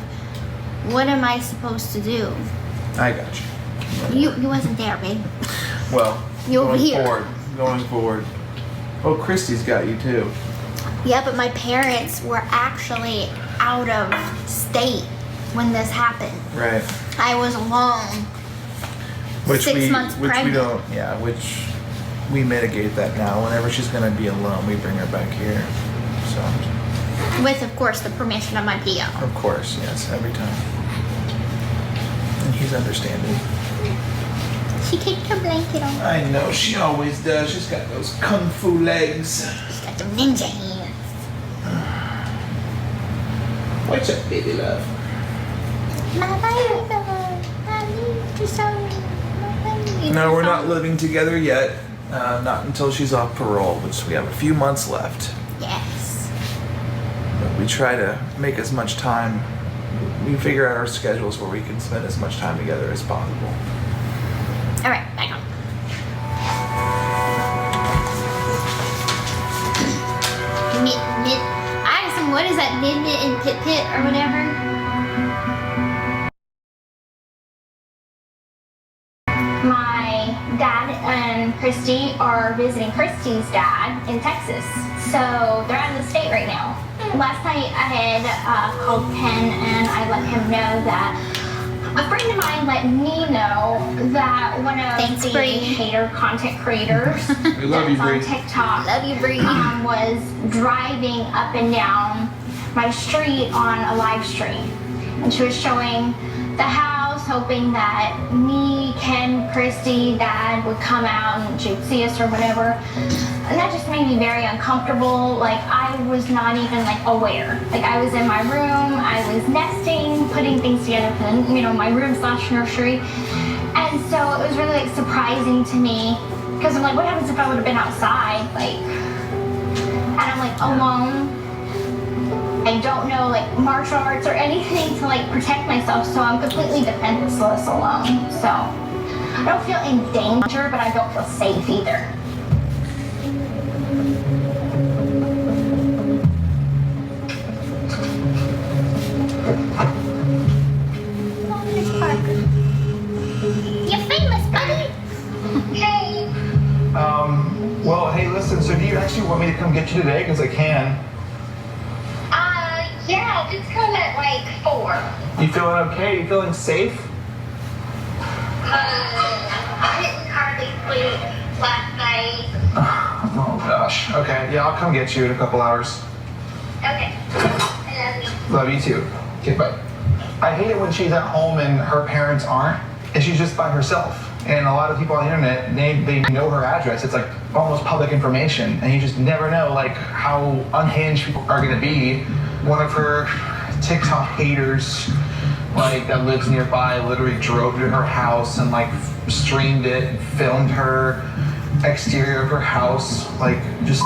what am I supposed to do? I got you. You wasn't there, babe. Well, You over here. Going forward. Oh, Christy's got you too. Yeah, but my parents were actually out of state when this happened. Right. I was alone. Which 6 months pregnant. Which we mitigate that now. Whenever she's gonna be alone, we bring her back here. So. With, of course, the permission of my PO. Of course, yes, every time. And he's understanding. She kicked her blanket on. I know, she always does. She's got those kung fu legs. She's got them ninja hands. What's up, baby love? My baby love. I need you so. No, we're not living together yet. Not until she's off parole, which we have a few months left. Yes. But we try to make as much time. We figure out our schedules where we can spend as much time together as possible. All right, back on. I asked him, what is that, knit and pit or whatever? My dad and Christy are visiting Christy's dad in Texas, so they're out of the state right now. Last night I had called Ken and I let him know that a friend of mine let me know that one of the hater content creators We love you, Bree. on TikTok was driving up and down my street on a live stream. And she was showing the house, hoping that me, Ken, Christy, Dad would come out and Gypsy us or whatever. And that just made me very uncomfortable. Like, I was not even, like, aware. Like, I was in my room, I was nesting, putting things together for, you know, my room/nursery. And so it was really, like, surprising to me. Because I'm like, what happens if I would have been outside? Like, and I'm, like, alone. I don't know, like, martial arts or anything to, like, protect myself. So I'm completely defenseless alone. So I don't feel in danger, but I don't feel safe either. You famous, buddy? Hey. Well, hey, listen, so do you actually want me to come get you today? Because I can. Yeah, just come at like 4. You feeling okay? You feeling safe? I didn't hardly sleep last night. Oh, gosh. Okay, yeah, I'll come get you in a couple hours. Okay. I love you. Love you too. Okay, bye. I hate it when she's at home and her parents aren't, and she's just by herself. And a lot of people on the internet, they know her address. It's like almost public information, and you just never know like how unhinged people are gonna be. One of her TikTok haters, like that lives nearby, literally drove to her house and like streamed it, and filmed her exterior of her house, like just.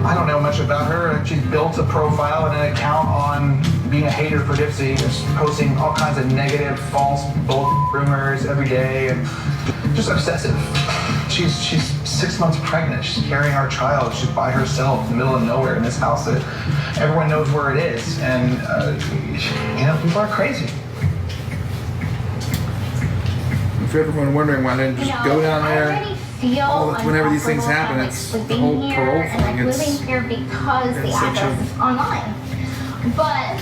I don't know much about her. She's built a profile and an account on being a hater for Gypsy, just posting all kinds of negative, false rumors every day, and just obsessive. She's 6 months pregnant. She's carrying our child. She's by herself in the middle of nowhere in this house that everyone knows where it is. And people are crazy. For everyone wondering why they just go down there. Whenever these things happen, it's the whole parole thing. And living here because the address is online. But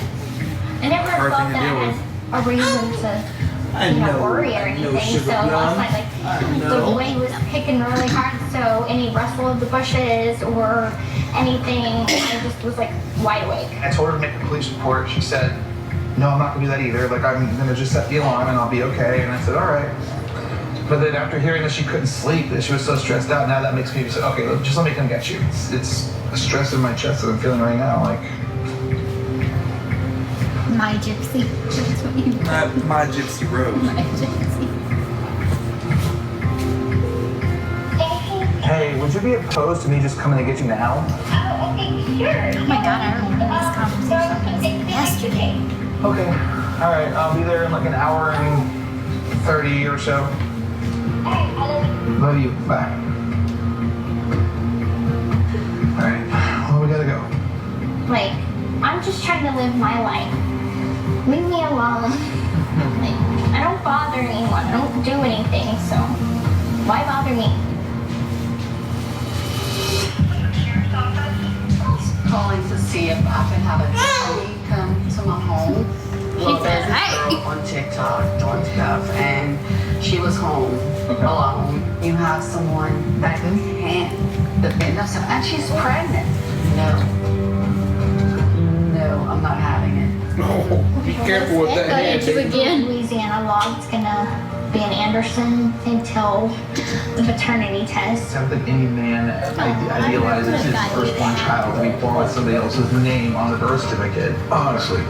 I never thought that I had a reason to worry or anything. So last night, the boy was picking really hard, so any rustle of the bushes or anything, I just was like wide awake. I told her to make a police report. She said, no, I'm not gonna do that either. Like, I'm gonna just set the alarm and I'll be okay. And I said, all right. But then after hearing that she couldn't sleep, that she was so stressed out, now that makes me say, okay, just let me come get you. It's a stress in my chest that I'm feeling right now. Like, My Gypsy. That's what you My Gypsy Rose. My Gypsy. hey, would you be opposed to me just coming to get you now? Oh, okay, sure. Oh my god, I remember this conversation yesterday. Okay. All right, I'll be there in like an hour and 30 or so. Love you. Bye. All right. Well, we gotta go. Like, I'm just trying to live my life. Leave me alone. Like, I don't bother anyone. I don't do anything, so why bother me? Calling to see if I can have a Gypsy come to my home. Well, there's this girl on TikTok doing stuff, and she was home alone. You have someone that can defend themselves, and she's pregnant. No, I'm not having it. Oh, be careful with that hand. Louisiana law is gonna ban Anderson until the paternity test. I don't think any man idealizes his firstborn child to be born with somebody else's name on the birth certificate. Honestly.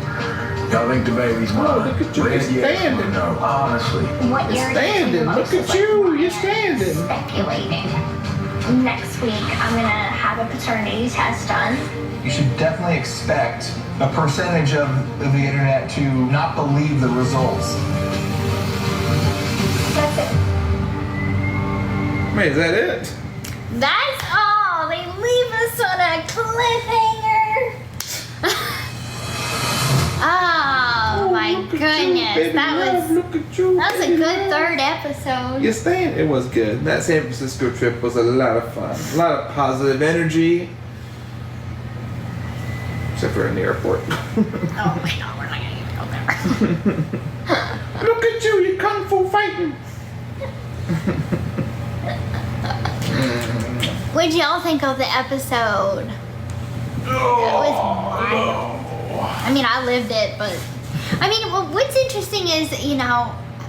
Y'all think the baby's mine? Oh, look at you, you're standing. No, honestly. What You're standing. Look at you, you're standing. Speculating. Next week, I'm gonna have a paternity test done. You should definitely expect a percentage of the internet to not believe the results. That's it. Wait, is that it? That's all. They leave us on a cliffhanger. Oh my goodness, that was a good third episode. You're staying. It was good. That San Francisco trip was a lot of fun. A lot of positive energy. Except for in the airport. Oh my god, we're not gonna even go there. Look at you, you kung fu fighting. What'd y'all think of the episode? That was wild. I mean, I lived it, but I mean, what's interesting is,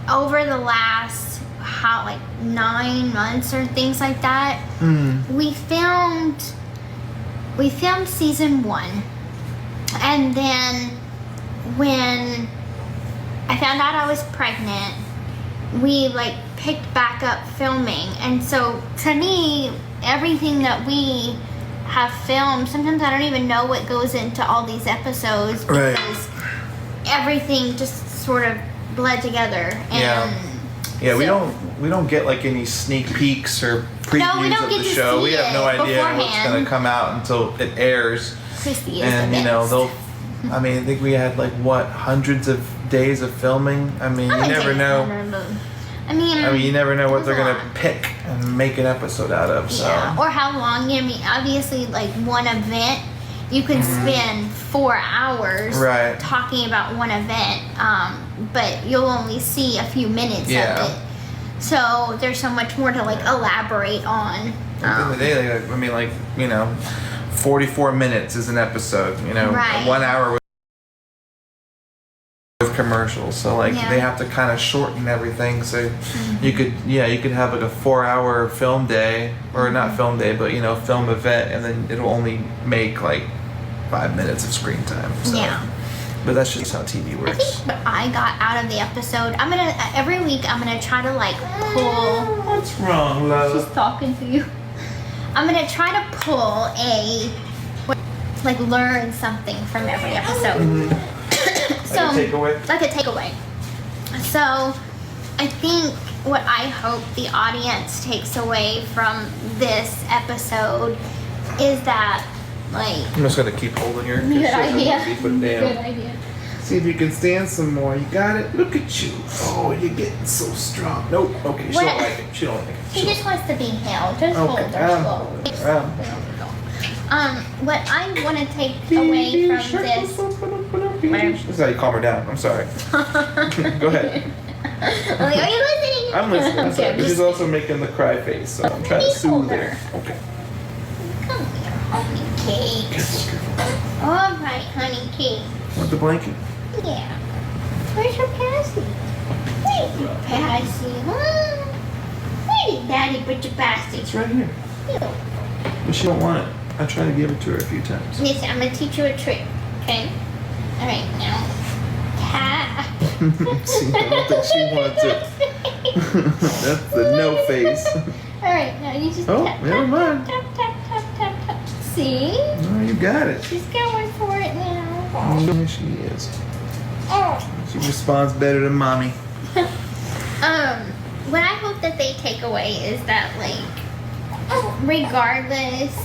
over the last 9 months or things like that, we filmed season 1, and then when I found out I was pregnant, we picked back up filming, and so to me, everything that we have filmed, sometimes I don't even know what goes into all these episodes because everything just sort of bled together. And yeah, so, we don't get any sneak peeks or previews of the show. We have no idea what's going to come out until it airs. Christy is and the best. I think we had hundreds of days of filming. I mean, you never know. I mean, you never know what they're gonna pick and make an episode out of. So. Yeah, or how long. Obviously, one event, you can spend 4 hours talking about one event, but you'll only see a few minutes of it. So there's so much more to elaborate on. At the end of the day, 44 minutes is an episode. 1 hour commercials, so like they have to kind of shorten everything. So you could have like a 4-hour film day, or not film day, but film event, and then it'll only make like 5 minutes of screen time. So. Yeah. But that's just how TV works. I think what I got out of the episode, every week I'm gonna try to like pull. What's wrong, love? She's talking to you. I'm gonna try to pull learn something from every episode. So, like a takeaway. So, I think what I hope the audience takes away from this episode is that, like... I'm just going to keep holding your... Good idea. Good idea. See if you can stand some more. You got it? Look at you. Oh, you're getting so strong. Nope. Okay, she don't like it. She don't like it. She just wants to be held. Just hold her slow. What I want to take away from this... This is how you calm her down. I'm sorry. Go ahead. Are you listening? I'm listening. I'm sorry. But she's also making the cry face, so I'm trying to soothe her. Okay. Come here, honey cake. All right, honey cake. Want the blanket? Yeah. Where's your passy? Where's your passy, huh? Where did Daddy put your passy? It's right here. But she don't want it. I tried to give it to her a few times. Listen, I'm going to teach you a trick, okay? All right, now. Tap. See, I don't think she wants it. That's the no face. All right, now you just tap, never mind. tap, tap, tap, tap, tap. See? Oh, you got it. She's going for it now. There she is. She responds better than mommy. What I hope that they take away is that, like, regardless,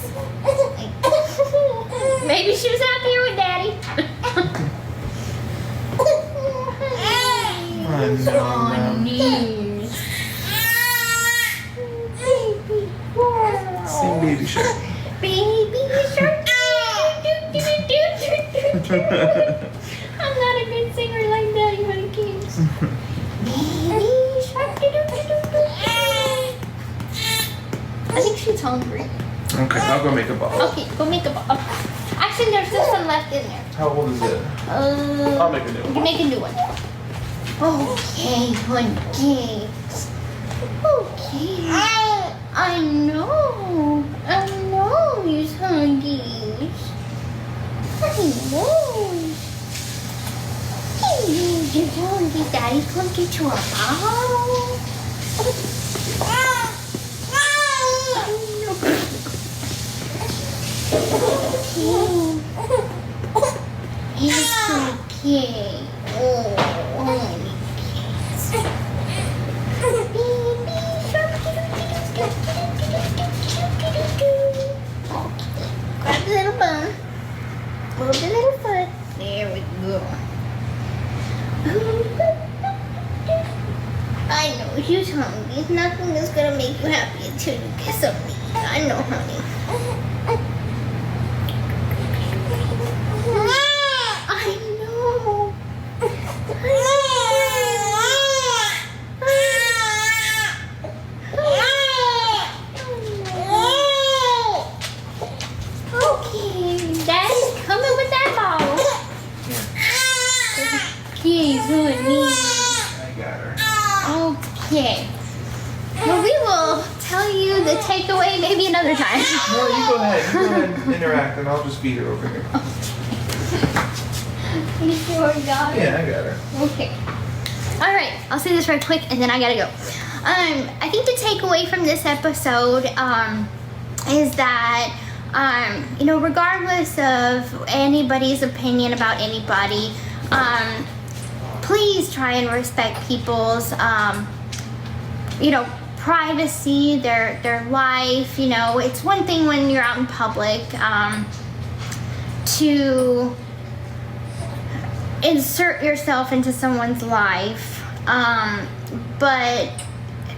like, maybe she was happier with Daddy. Knees. Sing Baby Shark. Baby Shark. I'm not a good singer like Daddy when it keeps. Baby Shark. I think she's hungry. Okay, I'll go make a ball. Okay, go make a ball. Actually, there's still some left in there. How old is it? I'll make a new one. You make a new one. Okay, honey. Okay. I know he's hungry. I know. You're hungry. Daddy's gonna get you a ball. It's okay. Oh, honey. Grab the little bun. Move the little foot. There we go. I know she's hungry. Nothing is gonna make you happy until you get something. I know, honey. I know. Okay, Daddy's coming with that ball. Okay, honey. I got her. Okay. Well, we will tell you the takeaway maybe another time. No, you go ahead. You go ahead and interact, and I'll just feed her over here. You sure got it? Yeah, I got her. Okay. All right. I'll say this right quick, and then I gotta go. I think the takeaway from this episode is that regardless of anybody's opinion about anybody, please try and respect people's privacy, their life. It's one thing when you're out in public to insert yourself into someone's life, but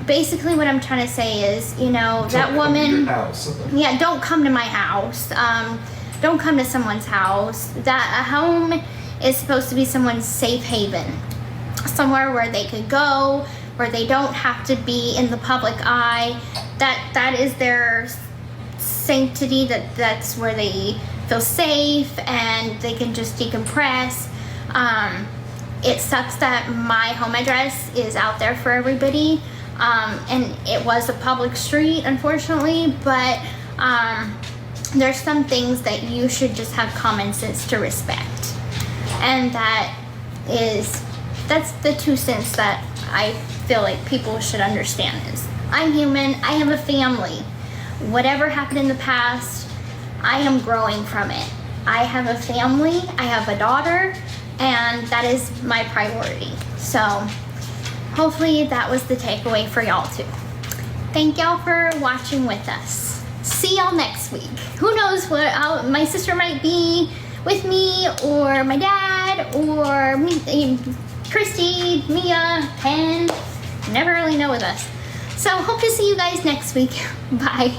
basically what I'm trying to say is, that woman, don't come to my house. Don't come to someone's house. That a home is supposed to be someone's safe haven, somewhere where they could go, where they don't have to be in the public eye. That is their sanctity. That's where they feel safe and they can just decompress. it sucks that my home address is out there for everybody. And it was a public street, unfortunately, but there's some things that you should just have common sense to respect. And that's the 2 cents that I feel like people should understand is, I'm human, I have a family. Whatever happened in the past, I am growing from it. I have a family, I have a daughter, and that is my priority. So hopefully that was the takeaway for y'all too. Thank y'all for watching with us. See y'all next week. Who knows what my sister might be with me, or my dad, or me, Christy, Mia, Penn. Never really know with us. So hope to see you guys next week. Bye.